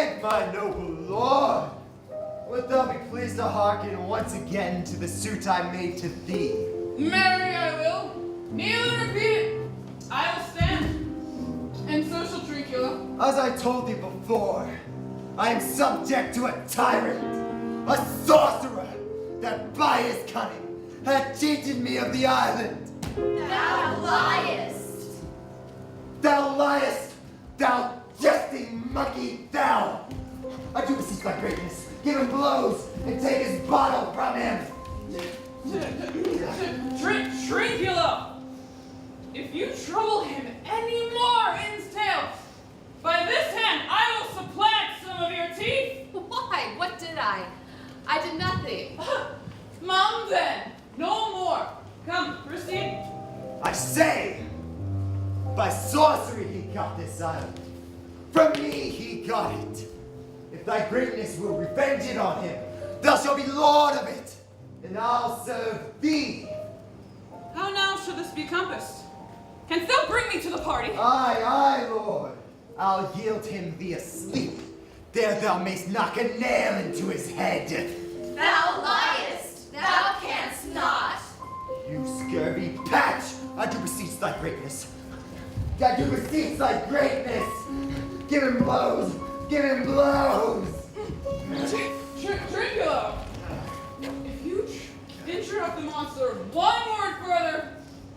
beg, my noble lord, wilt thou be pleased to hearken once again to the suit I made to thee? Marry I will. Kneel and repeat it. I will stand. And so shall Trinculo. As I told thee before, I am subject to a tyrant, a sorcerer, that by his cunning hath cheated me of the island. Thou liest. Thou liest, thou jesting monkey, thou! I do beseech thy greatness, give him blows, and take his bottle from him! Trinculo! If you trouble him any more in his tale, by this hand I will supplant some of your teeth! Why? What did I? I did nothing. Mom then, no more. Come, proceed. I say, by sorcery he got this island. From me he got it. If thy greatness will revenge it on him, thou shalt be lord of it, and I'll serve thee. How now should this be compassed? Canst thou bring me to the party? Aye, lord. I'll yield him thee asleep. There thou mayst knock a nail into his head. Thou liest. Thou canst not. You scurvy patch! I do beseech thy greatness. I do beseech thy greatness. Give him blows. Give him blows. Trinculo, if you interrupt the monster one word further,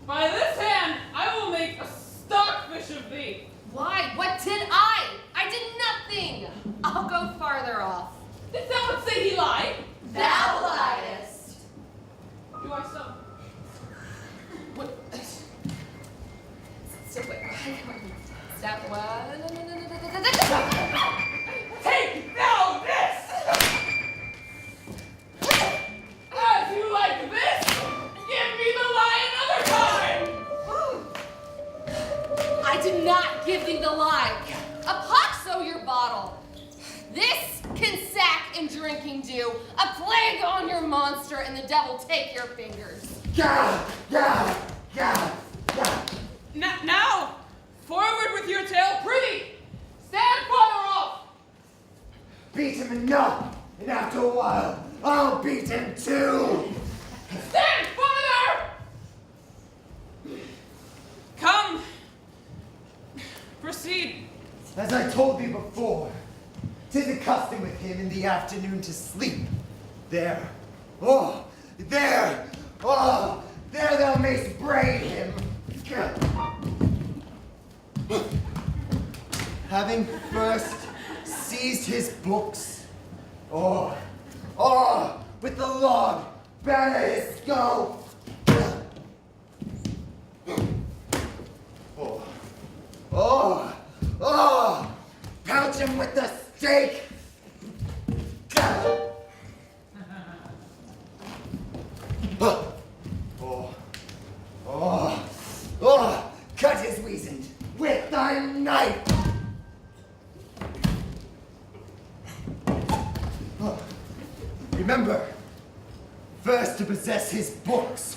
by this hand I will make a stockfish of thee. Why? What did I? I did nothing. I'll go farther off. Did someone say he lied? Thou liest. Do I so? What? So wait. Step one. Take thou this! As you like this, give me the lie another time! I did not give thee the lie. A poxo your bottle. This can sack and drinking do. A plague on your monster, and the devil take your fingers. Gah! Now, forward with your tale, prithee! Stand farther off! Beat him enough, and after a while, I'll beat him too! Stand farther! Come. Proceed. As I told thee before, 'tis a custom with him in the afternoon to sleep. There thou mayst braid him. Having first seized his books, with the log, batter his skull. Pouch him with the stake. Cut his weasand with thy knife. Remember, first to possess his books,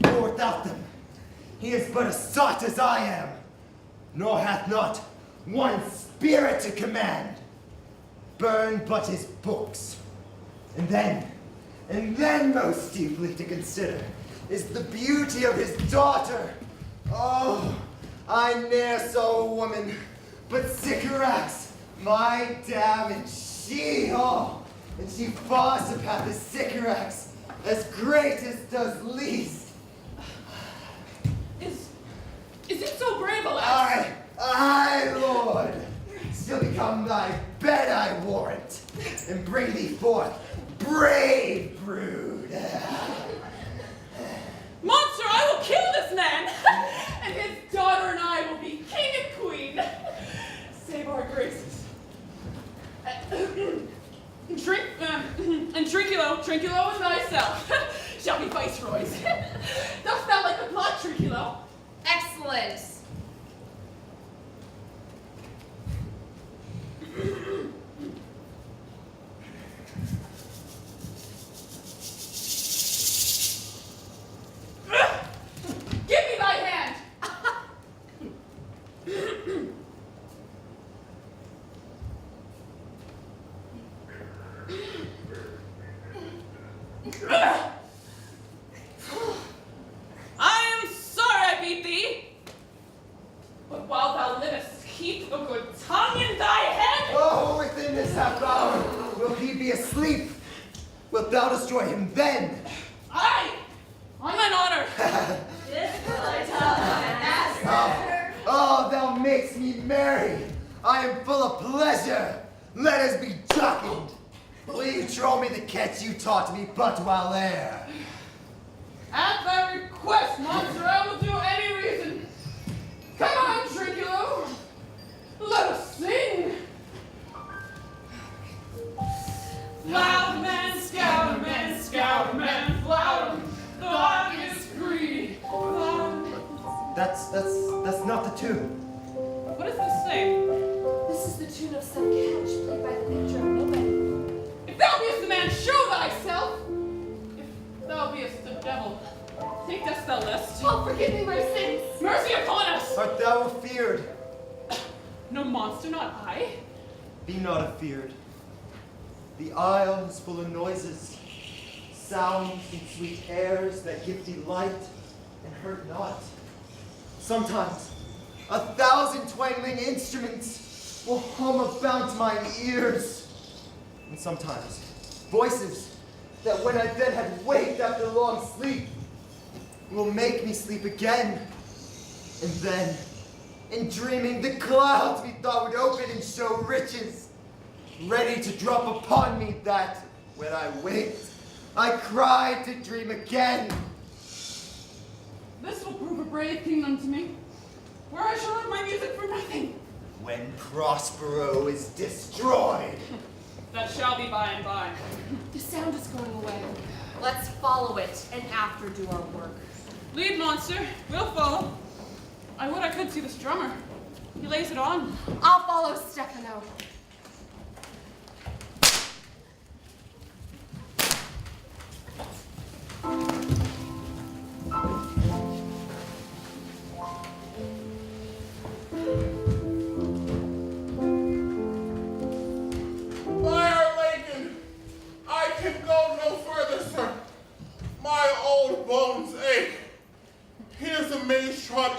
for without them, he is but a sot as I am, nor hath not one spirit to command. Burn but his books, and then most deeply to consider is the beauty of his daughter. Oh, I ne'er saw a woman but Sycorax, my dam, and she far surpasses Sycorax, as greatest does least. Is it so brave, alas? Aye, Lord. Still become thy bed, I warrant, and bring thee forth brave brood. Monster, I will kill this man, and his daughter and I will be king and queen. Save our graces. And Trinculo and thyself shall be viceroys. Dost thou like the plot, Trinculo? Excellent. Give me thy hand. devoured, will he be asleep? Wilt thou destroy him then? Aye! On mine honor! This will I tell my master. Oh, thou makes me merry. I am full of pleasure. Let us be jocund. Will you troll me the catch you taught me but while ere? At thy request, monster, I will do any reason. Come on, Trinculo. Let us sing. Loud men, scout men, flout 'em. The lark is free. That's not the tune. What does this say? This is the tune of some catch played by the picture of nobody. If thou beest the man, show thyself. If thou beest the devil, take us thou list. Oh, forgive me my sins. Mercy upon us. Art thou afeared? No monster, not I. Be not afeared. The isle is full of noises, sounds and sweet airs that give delight and hurt not. Sometimes 1,000 twangling instruments will hum about mine ears. And sometimes voices that when I then had waked after long sleep will make me sleep again. And then, in dreaming, the clouds methought would open and show riches, ready to drop upon me that, when I waked, I cried to dream again. This will prove a brave kingdom to me, where I shall have my music for nothing. When Prospero is destroyed. That shall be by and by. The sound is going away. Let's follow it and after do our work. Lead, monster. We'll follow. I would I could see this drummer. He lays it on. I'll follow Stephano.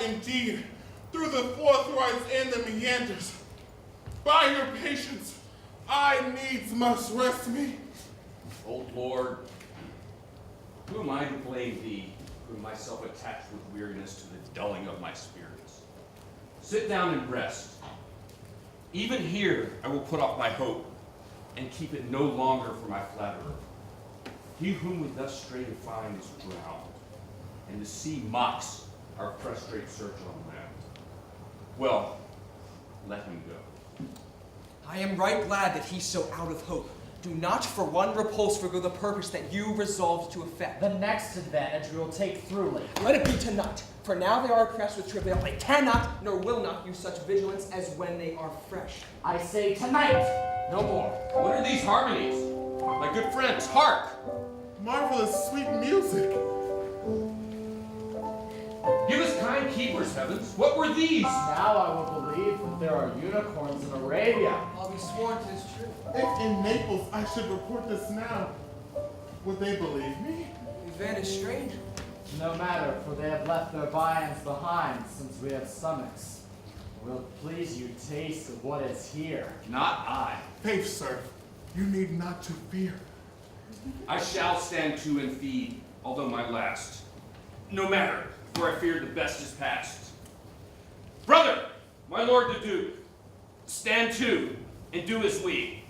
Indeed, through the forthrights and the meanders. By your patience, I needs must rest me. Old Lord, who am I to blame thee, who myself attached with weariness to the dulling of my spirits? Sit down and rest. Even here I will put off my hope, and keep it no longer for my flatterer. He whom we thus stray to find is drowned, and the sea mocks our frustrate search on land. Well, let him go. I am right glad that he's so out of hope. Do not for one repulse forgo the purpose that you resolved to effect. The next advantage we will take throughly. Let it be tonight, for now they are oppressed with travail. They cannot, nor will not, use such vigilance as when they are fresh. I say tonight, no more. What are these harmonies? My good friends, hark! Marvelous sweet music. Give us kind keepers, heavens. What were these? Now I will believe that there are unicorns in Arabia. I'll be sworn 'tis true. If in Naples I should report this now, would they believe me? We vanished strange. No matter, for they have left their viands behind, since we have stomachs. Will it please you taste of what is here? Not I. Faith, sir, you need not to fear. I shall stand to and feed, although my last. No matter, for I fear the best is past. Brother, my lord the Duke, stand to and do as we.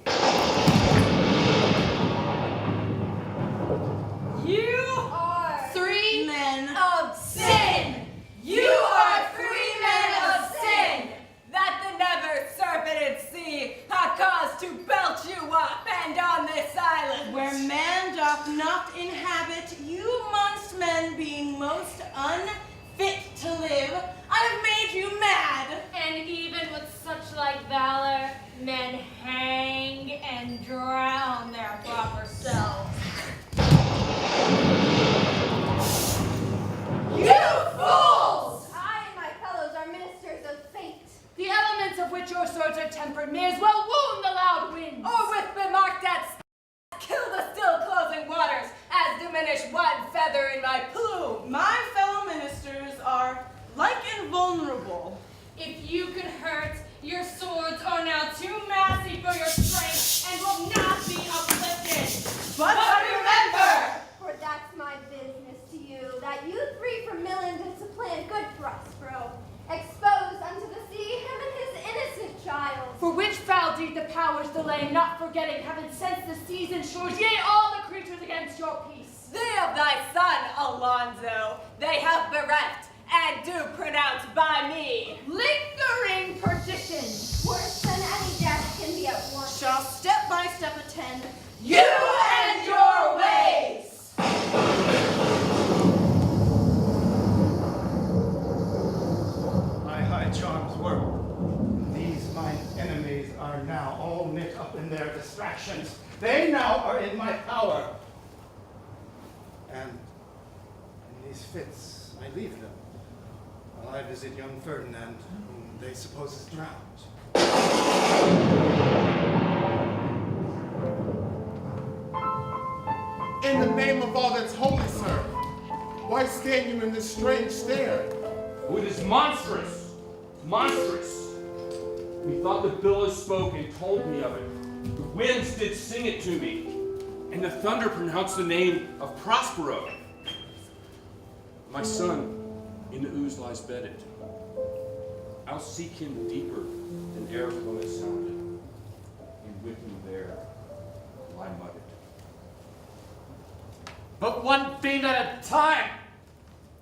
You Are three men Of sin! You are 3 men of sin! That the never serpented sea hath caused to belch you up and on this island. where man doth not inhabit, you monst men being most unfit to live, I have made you mad. And even with such like valor, men hang and drown their proper selves. You fools! I and my fellows are ministers of fate. the elements of which your swords are tempered may as well wound the loud winds. Or with bemarked at kill the still closing waters, as diminish one feather in my plume. My fellow ministers are like invulnerable. If you can hurt, your swords are now too massy for your strength. planned good Prospero. Expose unto the sea him and his innocent child. For which foul deed the powers delay, not forgetting heaven sends the seas and shores, yea, all the creatures against your peace. They of thy son, Alonso, they have bereft, and do pronounce by me. Lingering perdition, Worse than any death can be at once. Shall step by step attend You and your ways! My high charms work. These mine enemies are now all knit up in their distractions. They now are in my power. And in these fits, I leave them, while I visit young Ferdinand, whom they suppose is drowned. In the name of all that's holy, sir, why stand you in this strange stare? Oh, it is monstrous! Monstrous! Methought the billows spoke and told me of it. The winds did sing it to me, and the thunder pronounced the name of Prospero. My son in the ooze lies bedded. I'll seek him deeper than e'er plummet sounded, and with me there lie mudded. But one fiend at a time!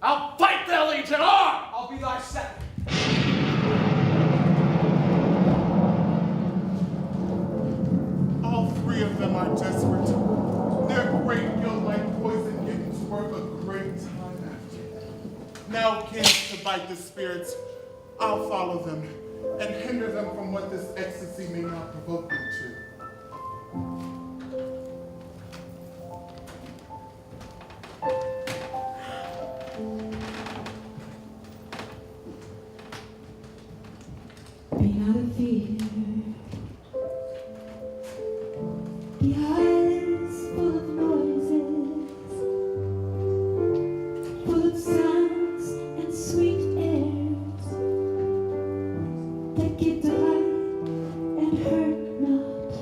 I'll fight the legion on! I'll be thy second. All three of them are desperate. Their great guilt like poison given to work a great time after. Now kings to bite the spirits, I'll follow them and hinder them from what this ecstasy may not provoke them to. Be not a fear. The island is full of noises, full of sounds and sweet airs that give delight and hurt not.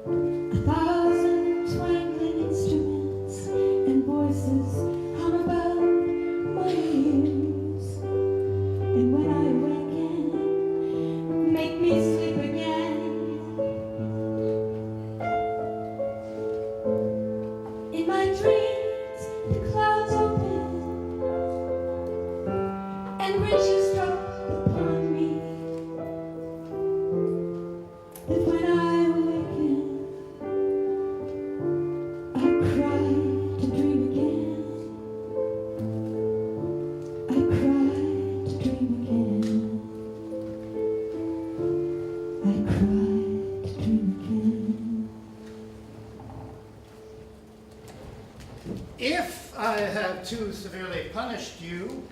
A thousand twangling instruments and voices hum about my ears, and when I awaken, make me sleep again. In my dreams, the clouds open, and riches drop upon me. That when I awaken, I cry to dream again. I cry to dream again. I cry to dream again. If I have too severely punished you,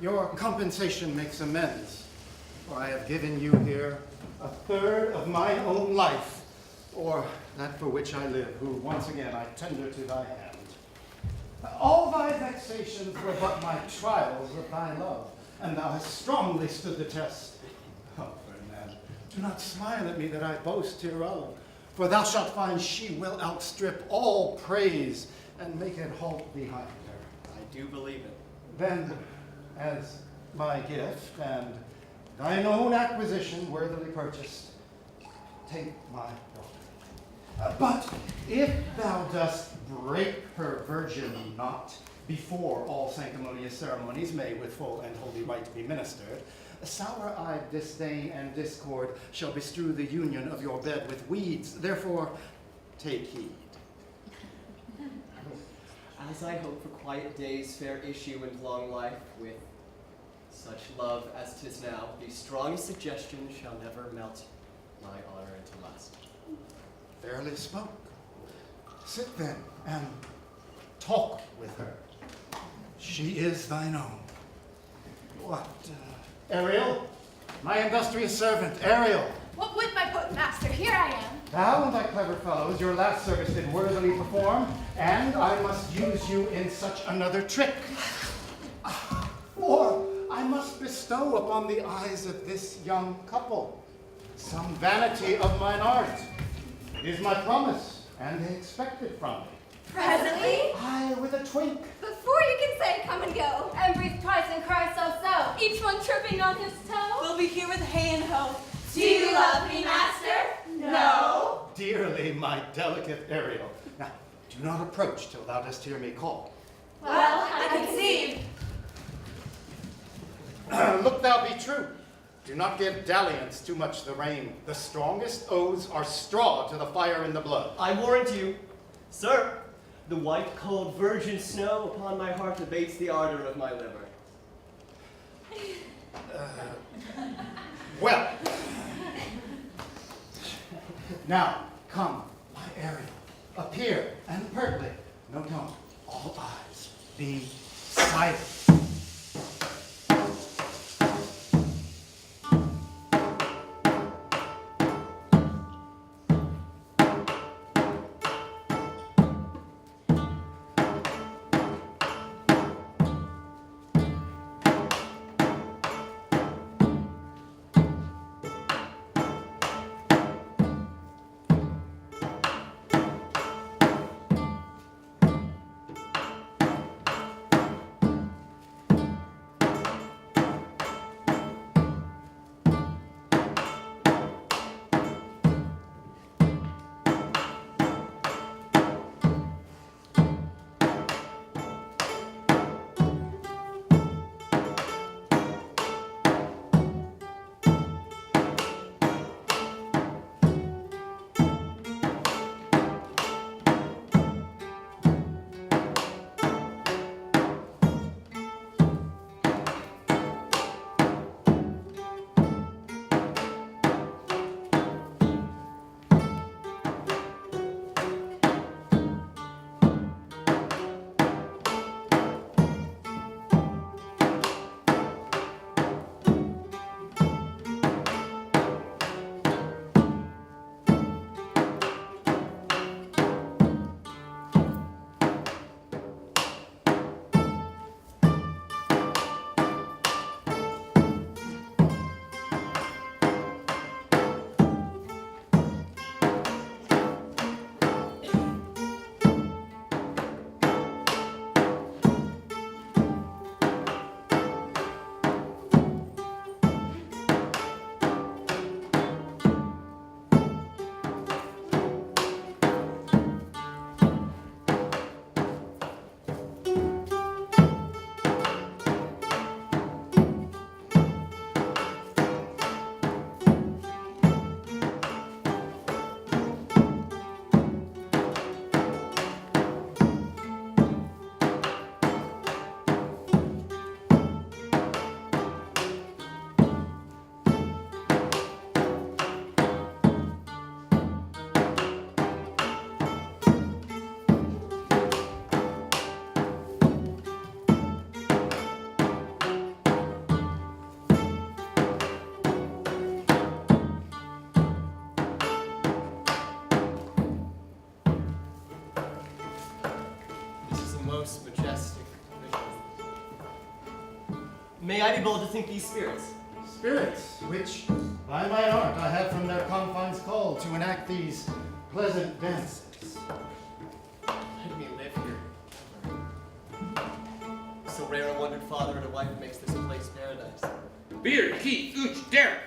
your compensation makes amends. For I have given you here a third of my own life, or that for which I live, who once again I tender to thy hand. All thy vexations were but my trials of thy love, and thou hast strongly stood the test. Oh, Ferdinand, do not smile at me that I boast hereof, for thou shalt find she will outstrip all praise and make it halt behind her. I do believe it. Then, as my gift and thine own acquisition worthily purchased, take my daughter. But if thou dost break her virgin knot before all sanctimonious ceremonies may with full and holy rite be ministered, sour-eyed disdain and discord shall bestrew the union of your bed with weeds. Therefore, take heed. As I hope for quiet days, fair issue, and long life, with such love as 'tis now, the strongest suggestion shall never melt my honor into lust. Fairly spoke. Sit then and talk with her. She is thine own. What, Ariel? My industrious servant, Ariel. What would my potent master? Here I am. Thou and thy clever fellows your last service did worthily perform, and I must use you in such another trick. For I must bestow upon the eyes of this young couple some vanity of mine art. It is my promise, and they expect it from me. Presently, Aye, with a twink. before you can say come and go. And breathe twice and cry so-so. Each one tripping on his toe. We'll be here with hay and hoe. Do you love me, master? No. Dearly, my delicate Ariel. Now, do not approach till thou dost hear me call. Well, I conceive. Look thou be true. Do not give dalliance too much the rein. The strongest oaths are straw to the fire in the blood. I warrant you, sir, the white cold virgin snow upon my heart abates the ardor of my liver. Well. Now, come, my Ariel. Appear, and pertly. No tone. All eyes. Be silent. Most majestic vision. May I be bold to think these spirits? Spirits, which by my art I have from their confines called to enact these pleasant dances. Let me live here. So rare a wondered father and a wife makes this place paradise. Beard, Keith, Ooch, Derek.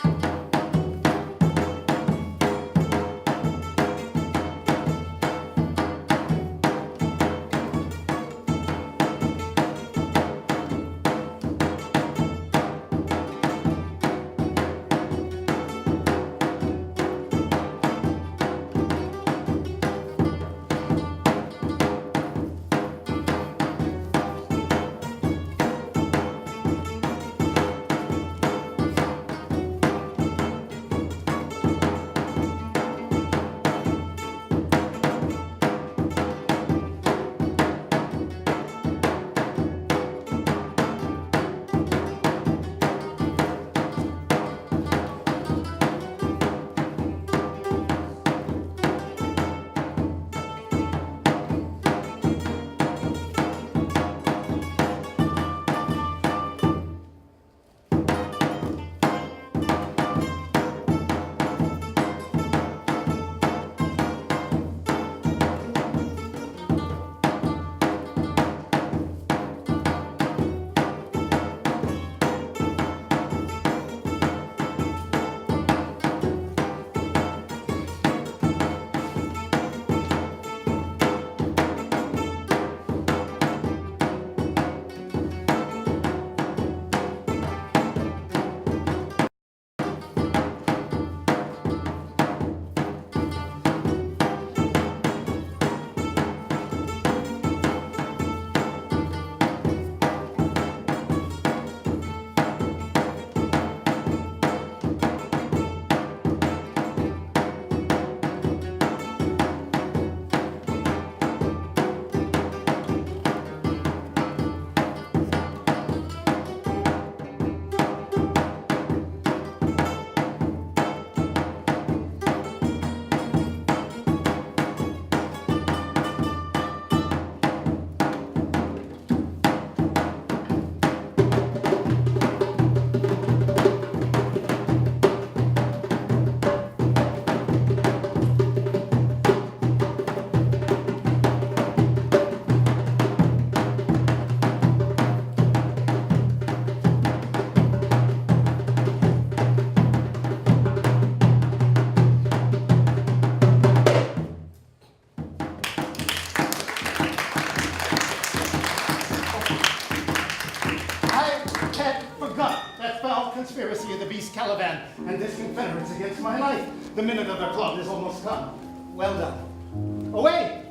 conspiracy of the beast Caliban and his confederates against my life. The minute of their plot is almost come. Well done. Away!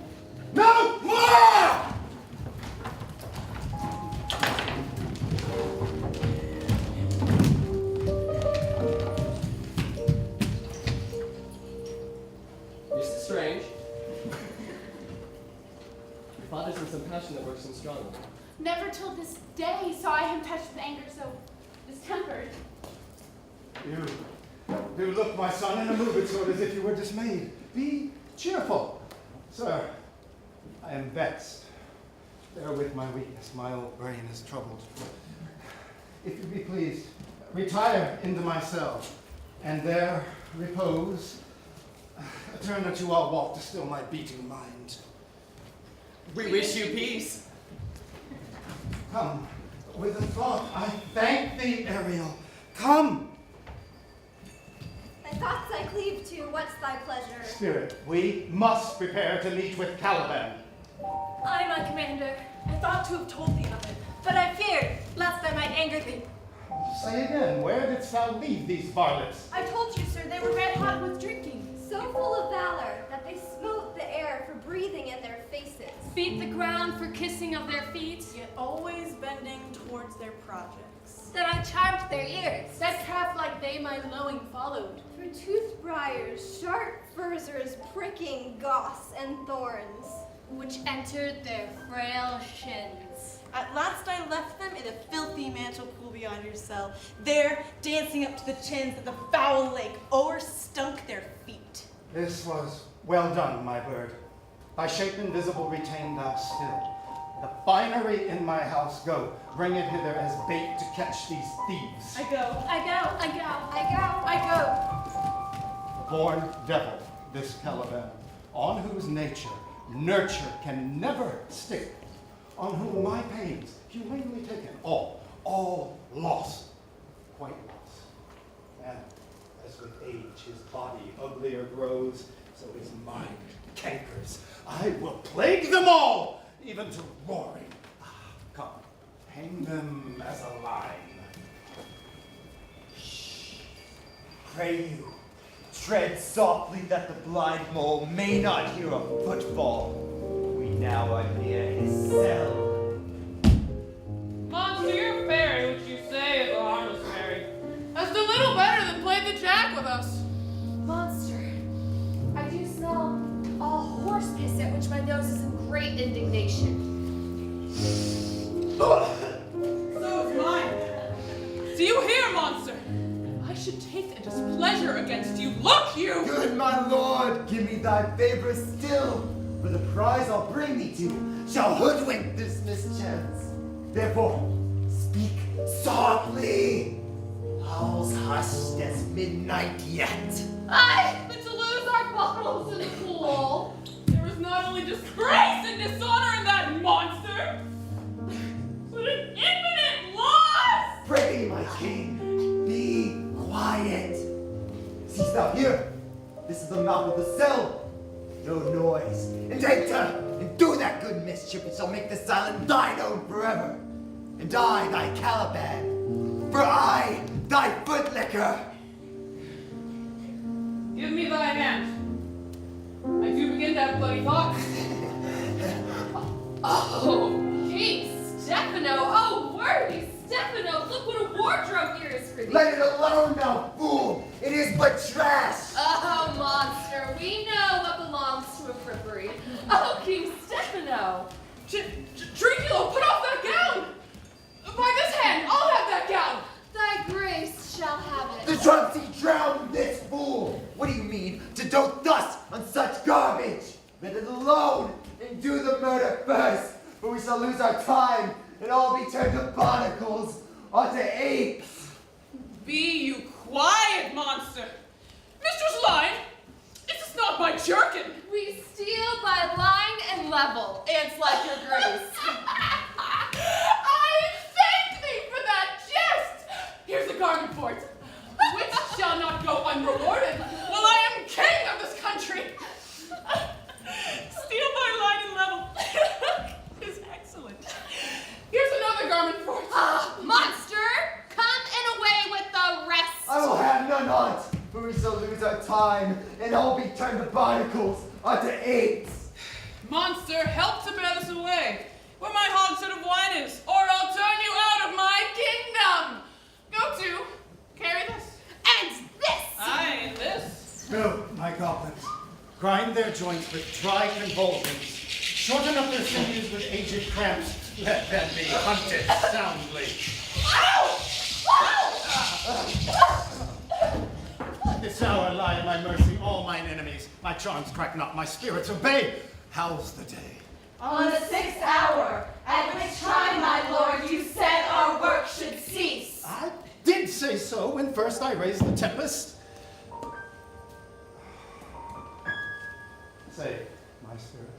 No! More! This is strange. Your father's in some passion that works so strongly. Never till this day saw I him touched with anger so distempered. You do look, my son, in a moved sort as if you were dismayed. Be cheerful. Sir, I am vexed. Bear with my weakness. My old brain is troubled. If you be pleased, retire into my cell, and there repose. A turn or two I'll walk to still my beating mind. We wish you peace. Come, with a thought, I thank thee, Ariel. Come! Thy thoughts I cleave to, what's thy pleasure? Spirit, we must prepare to meet with Caliban. Aye, my commander. I thought to have told thee of it, but I feared lest I might anger thee. Say again, where didst thou leave these varlets? I told you, sir, they were red hot with drinking. So full of valor that they smote the air for breathing in their faces. Beat the ground for kissing of their feet. Yet always bending towards their projects. That I charmed their ears. That calf like they my lowing followed. Through toothed briars, sharp furzers pricking goss and thorns. Which entered their frail shins. At last I left them in a filthy mantle pool beyond your cell, there dancing up to the chins that the foul lake o'erstunk their feet. This was well done, my bird. Thy shape invisible retain thou still. The finery in my house go, bring it hither as bait to catch these thieves. I go. Born devil, this Caliban, on whose nature nurture can never stick, on whom my pains, humanely taken, all lost, quite lost. And as with age his body uglier grows, so his mind cankers. I will plague them all, even to roaring. Come, hang them as a line. Pray you, tread softly that the blind mole may not hear a footfall. We now are near his cell. Monster, your fairy, which you say is a harmless fairy, has done little better than play the jack with us. Monster, I do smell a horse piss at which my nose is in great indignation. So is mine. Do you hear, monster? I should take a displeasure against you. Look, you! Good my lord, give me thy favor still, for the prize I'll bring thee to shall hoodwink this mischance. Therefore, speak softly. All's hushed as midnight yet. Aye, but to lose our bottles in the pool. There is not only disgrace and dishonor in that monster, but an infinite loss! Pray, my king, be quiet. Seest thou here? This is the mouth of the cell. No noise. And enter, and do that good mischief which shall make the silent thine own forever. And I, thy Caliban, for I, thy footlicker. Give me thy hand. I do begin to have bloody thoughts. Oh, King Stephano, oh, worthy Stephano, look what a wardrobe here is for thee. Let it alone, thou fool. It is but trash. Oh, monster, we know what belongs to a frippery. Oh, King Stephano. Trinculo, put off that gown! By this hand, I'll have that gown! Thy grace shall have it. The drums he drowned this fool. What do you mean to dote thus on such garbage? Let it alone and do the murder first, for we shall lose our time and all be turned to barnacles, onto apes. Be you quiet, monster! Mistress Line, is this not my jerkin? We steal by line and level. Ants like your grace. I thank thee for that jest! Here's a garment for it, which shall not go unrewarded while I am king of this country. Steal by line and level is excellent. Here's another garment for it. Monster, come and away with the the barnacles are to aids. Monster, help to bear this away, where my hogshead of wine is, or I'll turn you out of my kingdom. Go to, carry this. And this! Aye, this. Go, my goblins. Grind their joints with dry convulsions. Shorten up their sinews with aged cramps. Let them be hunted soundly. At this hour lie in my mercy all mine enemies. My charms crack not, my spirits obey. How's the day? On the 6th hour, at which time, my lord, you said our work should cease. I did say so when first I raised the tempest. Say, my spirit,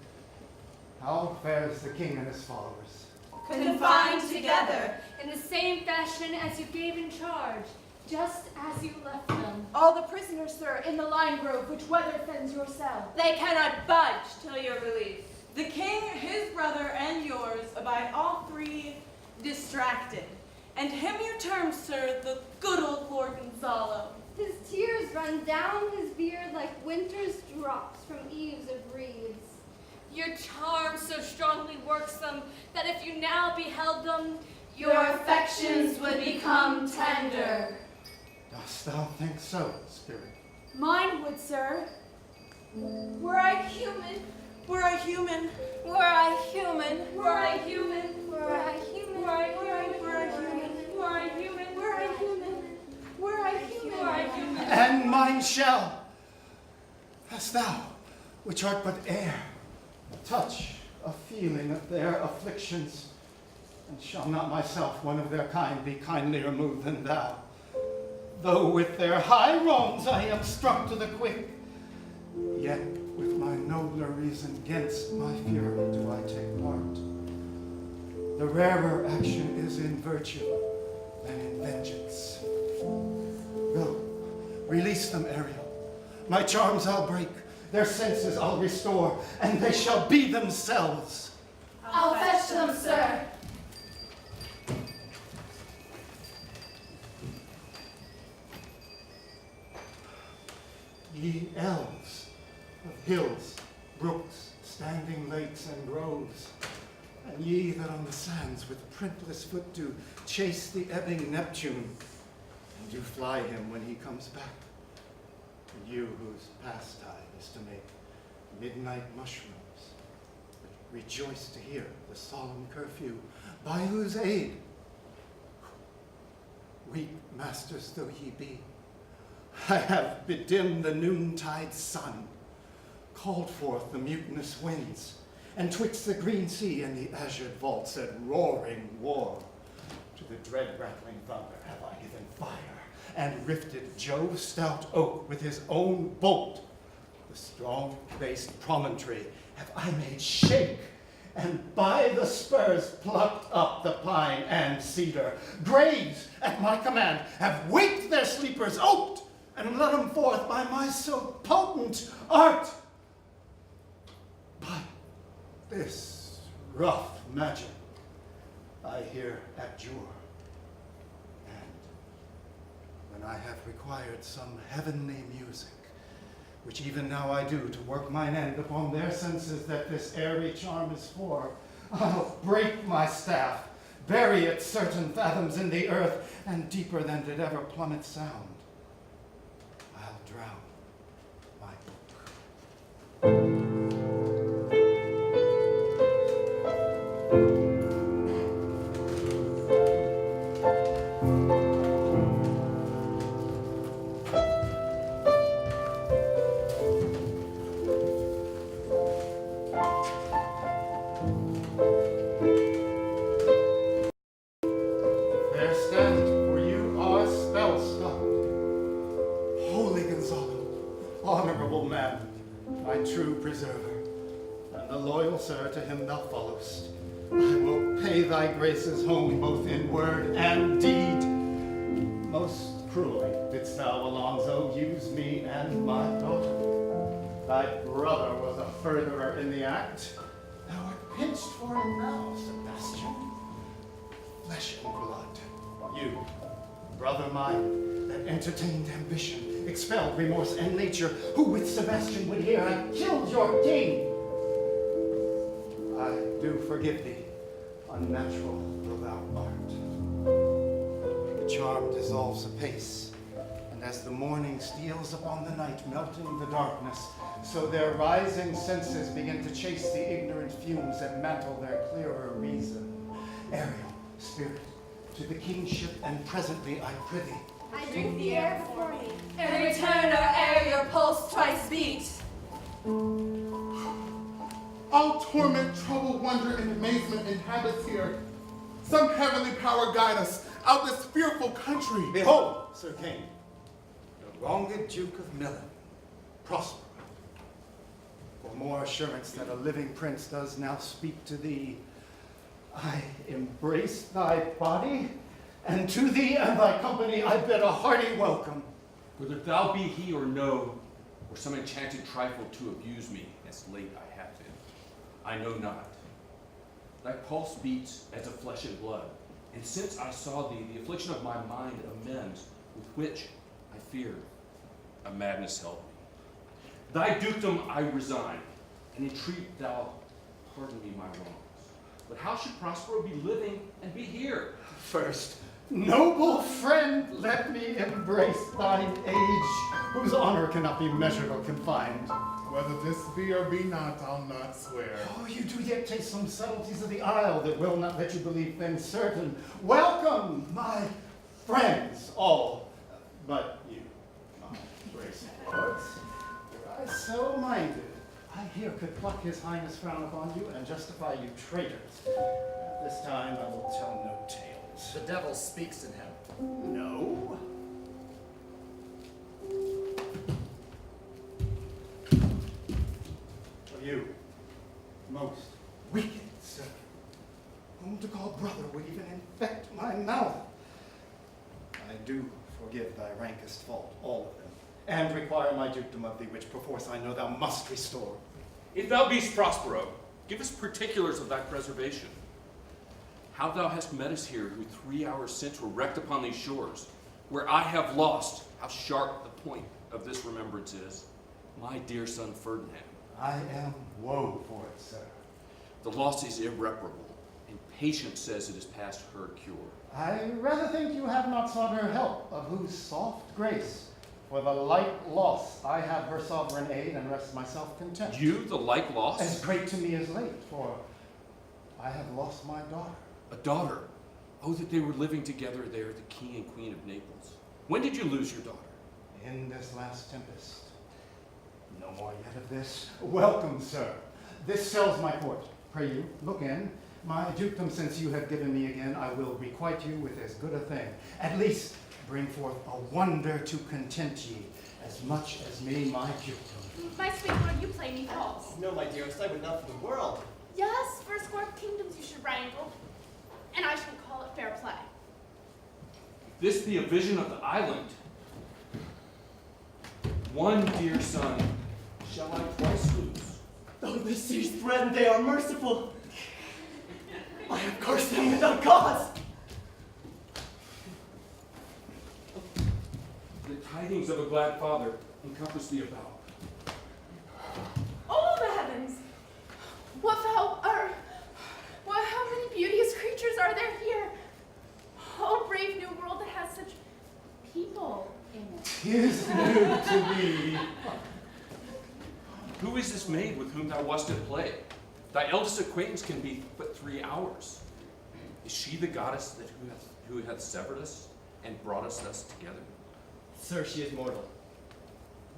how fares the king and his followers? Confined together. In the same fashion as you gave in charge, just as you left them. All the prisoners, sir, in the lime grove which weather fends your cell. They cannot budge till your release. The king, his brother, and yours abide all three distracted. And him you term, sir, the good old Lord Gonzalo. His tears run down his beard like winter's drops from eaves of reeds. Your charm so strongly works them that if you now beheld them, Your affections would become tender. Dost thou think so, spirit? Mine would, sir. Were I human, Were I human, were I human, were I human, were I human, were I human, were I human, were I human, were I human, were I human, were I human. And mine shall. Hast thou, which art but air, a touch, a feeling of their afflictions, and shall not myself, one of their kind, be kindlier moved than thou? Though with their high wrongs I am struck to the quick, yet with my nobler reason gainst my fury do I take part. The rarer action is in virtue than in vengeance. Go, release them, Ariel. My charms I'll break, their senses I'll restore, and they shall be themselves. I'll fetch them, sir. Ye elves of hills, brooks, standing lakes, and groves, and ye that on the sands with printless foot do chase the ebbing Neptune, and do fly him when he comes back, and you whose pastime is to make midnight mushrooms, but rejoice to hear the solemn curfew, by whose aid, weak masters though ye be, I have bedimmed the noontide sun, called forth the mutinous winds, and twixt the green sea and the azured vault said roaring war. To the dread rattling thunder have I given fire, and rifted Jove's stout oak with his own bolt. The strong-based promontory have I made shake, and by the spurs plucked up the pine and cedar. Graves, at my command, have waked their sleepers, oped, and let them forth by my so potent art. But this rough magic I here abjure, and when I have required some heavenly music, which even now I do to work mine end upon their senses that this airy charm is for, I'll break my staff, bury it certain fathoms in the earth, and deeper than did ever plummet sound, I'll drown my book. There stand, for you are spell-stopped. Holy Gonzalo, honorable man, my true preserver, and the loyal sir to him thou followest, I will pay thy graces home both in word and deed. Most cruelly didst thou, Alonso, use me and my daughter. Thy brother was a furtherer in the act. Thou art pinched for him now, Sebastian. Flesh and blood, you brother mine that entertained ambition, expelled remorse and nature, who with Sebastian would hear I killed your king. I do forgive thee, unnatural though thou art. The charm dissolves apace, and as the morning steals upon the night, melting the darkness, so their rising senses begin to chase the ignorant fumes that mantle their clearer reason. Ariel, spirit, to the kingship, and presently I prithee. I drink the air before me. And return our air your pulse twice beat. All torment, trouble, wonder, and amazement inhabits here. Some heavenly power guide us out this fearful country. Behold, Sir King, the wronged Duke of Milan, Prospero. For more assurance that a living prince does now speak to thee, I embrace thy body, and to thee and thy company I bid a hearty welcome. Whether thou be he or no, or some enchanted trifle to abuse me, as late I have been, I know not. Thy pulse beats as of flesh and blood, and since I saw thee, the affliction of my mind amends, with which, I fear, a madness held me. Thy dukedom I resign, and entreat thou pardon me my wrongs. But how should Prospero be living and be here? First, noble friend, let me embrace thine age, whose honor cannot be measured or confined. Whether this be or be not, I'll not swear. Oh, you do yet taste some subtleties of the isle that will not let you believe things certain. Welcome, my friends, all, but you, my grace lords. Were I so minded, I here could pluck his highness frown upon you and justify you traitors. This time I will tell no tales. The devil speaks in him. No. Of you, most wicked sir, whom to call brother would even infect my mouth. I do forgive thy rankest fault, all of them, and require my dukedom of thee, which perforce I know thou must restore. If thou beest Prospero, give us particulars of thy preservation. How thou hast met us here, who 3 hours since were wrecked upon these shores, where I have lost, how sharp the point of this remembrance is, my dear son Ferdinand. I am woe for it, sir. The loss is irreparable, and patience says it is past her cure. I rather think you have not sought her help, of whose soft grace, for the like loss, I have her sovereign aid and rest myself content. You, the like loss? As great to me as late, for I have lost my daughter. A daughter? Oh, that they were living together there, the king and queen of Naples. When did you lose your daughter? In this last tempest. No more yet of this. Welcome, sir. This sells my court. Pray you, look in. My dukedom, since you have given me again, I will requite you with as good a thing. At least bring forth a wonder to content ye, as much as me my dukedom. My sweet lord, you play me false. No, my dearest, I would not for the world. Yes, for a score of kingdoms you should wrangle, and I should call it fair play. If this be a vision of the island, one dear son shall I twice lose. Though the seas threaten, they are merciful. I have cursed them without cause. The tidings of a glad father encompass thee about. Oh, the heavens! What foul earth! How many beauteous creatures are there here? Oh, brave new world that has such people in it. 'Tis new to me. Who is this maid with whom thou wast at play? Thy eldest acquaintance can be but 3 hours. Is she the goddess that who hath severed us and brought us thus together? Sir, she is mortal.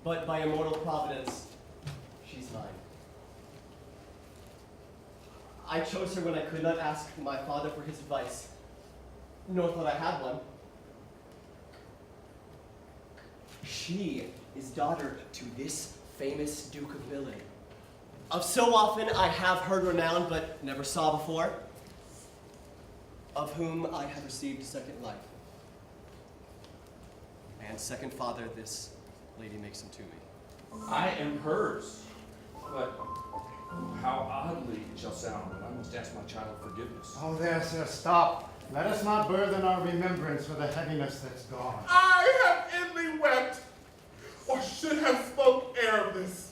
But by immortal providence, she's mine. I chose her when I could not ask my father for his advice, nor thought I had one. She is daughter to this famous Duke of Milan. Of so often I have heard renowned, but never saw before, of whom I have received second life. And second father, this lady makes him to me. I am hers, but how oddly it shall sound when I must ask my child forgiveness. Oh, there, sir, stop. Let us not burthen our remembrance with a heaviness that's gone. I have inly wept, or should have spoke ere of this.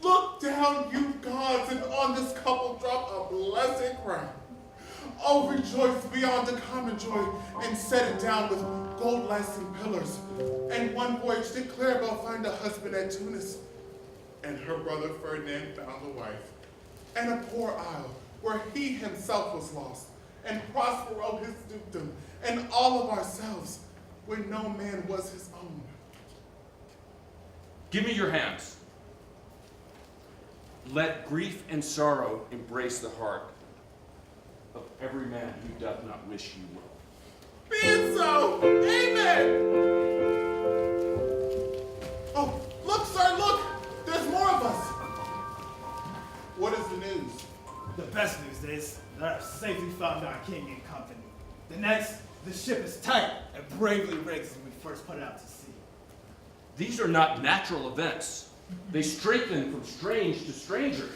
Look down, you gods, and on this couple drop a blessed crown. Oh, rejoice beyond the common joy, and set it down with gold-lasting pillars. And one voyage did Claribel find a husband at Tunis, and her brother Ferdinand found a wife. And a poor isle, where he himself was lost, and Prospero his dukedom, and all of ourselves, when no man was his own. Give me your hands. Let grief and sorrow embrace the heart of every man who doth not wish you well. Be it so! Amen! Oh, look, sir, look! There's more of us! What is the news? The best news is that I've safely found our king and company. The next, the ship is tight and bravely rigs as we first put out to sea. These are not natural events. They strengthen from strange to stranger.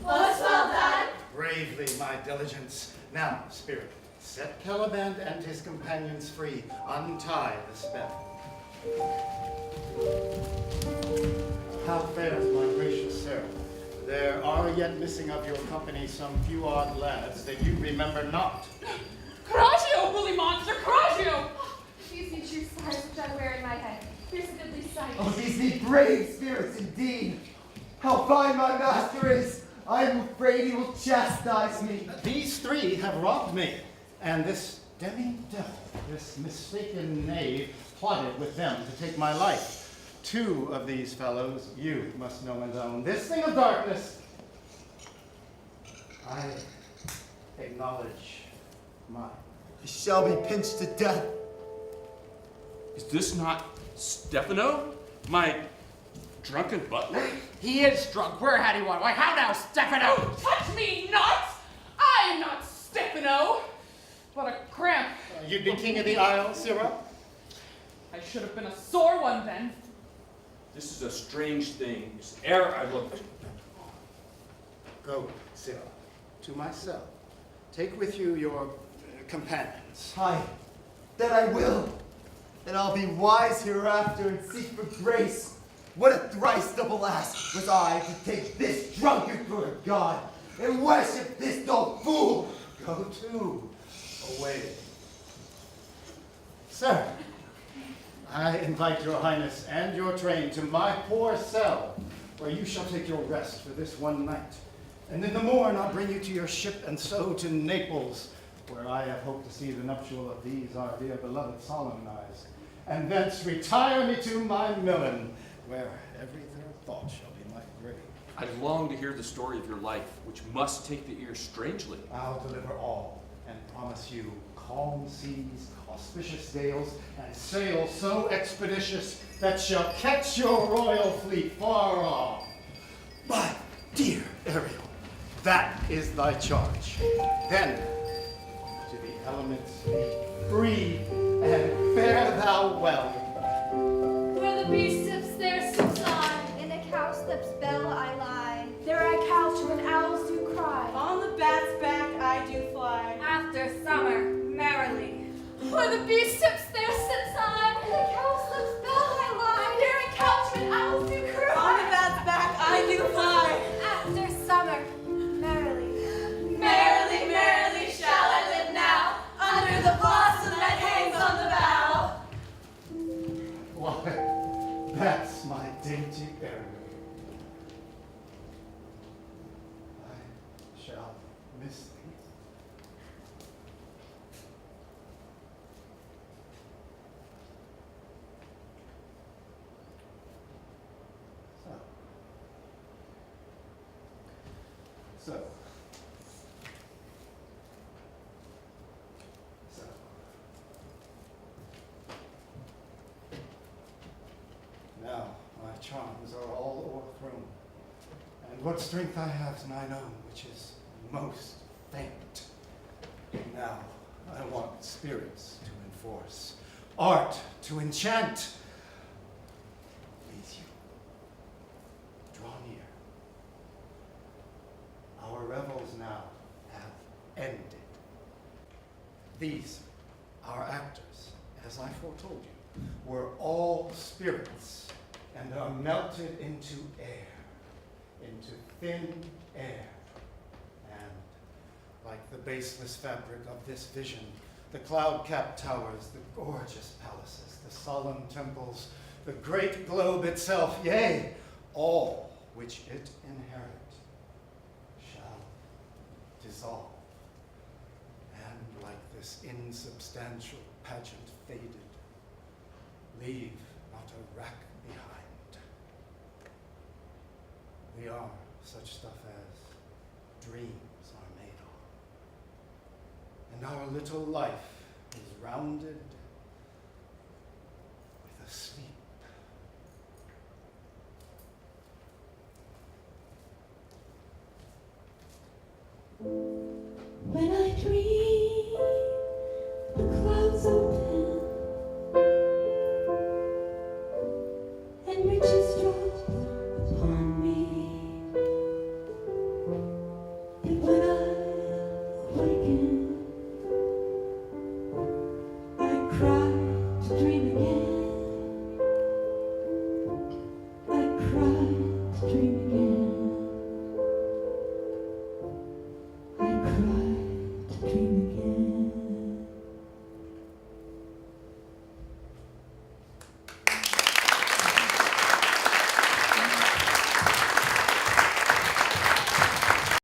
Was well done. Bravely, my diligence. Now, spirit, set Caliban and his companions free. Untie the spell. How fares my gracious sir? There are yet missing of your company some few odd lads that you remember not. Coraggio, bully monster, coraggio! These be true stars which I wear in my head. Here's a goodly sight. Oh, these be brave spirits indeed. How fine my master is. I am afraid he will chastise me. These three have robbed me, and this demi-devil, this mistaken knave, plotted with them to take my life. Two of these fellows you must know and own. This thing of darkness, I acknowledge mine. He shall be pinched to death. Is this not Stephano, my drunken butler? He is drunk. Where had he one? Why, how now, Stephano? Touch me not! I am not Stephano! What a cramp! You'd be king of the isle, Sirrah? I should have been a sore one then. This is a strange thing. Ere I looked. Go, Sirrah, to my cell. Take with you your companions. Aye, that I will. And I'll be wise hereafter and seek for grace. What a thrice double ask was I to take this drunkard for a god and worship this dull fool. Go to, away. Sir, I invite your highness and your train to my poor cell, where you shall take your rest for this one night. And in the morn I'll bring you to your ship, and so to Naples, where I have hoped to see the nuptial of these our dear beloved solemnized. And thence retire me to my Milan, where every third thought shall be my grave. I long to hear the story of your life, which must take the ear strangely. I'll deliver all, and promise you calm seas, auspicious gales, and sail so expeditious that shall catch your royal fleet far off. My dear Ariel, that is thy charge. Then, to the elements be free, and fare thou well. Where the bee sips, there sips I. In a cowslip's bell I lie. There I couch when owls do cry. On the bat's back I do fly. After summer, merrily. Where the bee sips, there sips I. In a cowslip's bell I lie. There I couch when owls do cry. On the bat's back I do fly. After summer, merrily. Merrily, merrily shall I live now, under the blossom that hangs on the bough. Why, that's my dainty Ariel. I shall miss thee. So. Now my charms are all o'erthrown, and what strength I have is mine own, which is most faint. Now I want spirits to enforce, art to enchant. Please you, draw near. Our revels now have ended. These, our actors, as I foretold you, were all spirits and are melted into air, into thin air. And like the baseless fabric of this vision, the cloud-capped towers, the gorgeous palaces, the solemn temples, the great globe itself, yea, all which it inherit shall dissolve, and like this insubstantial pageant faded, leave not a rack behind. We are such stuff as dreams are made of, and our little life is rounded with a sleep.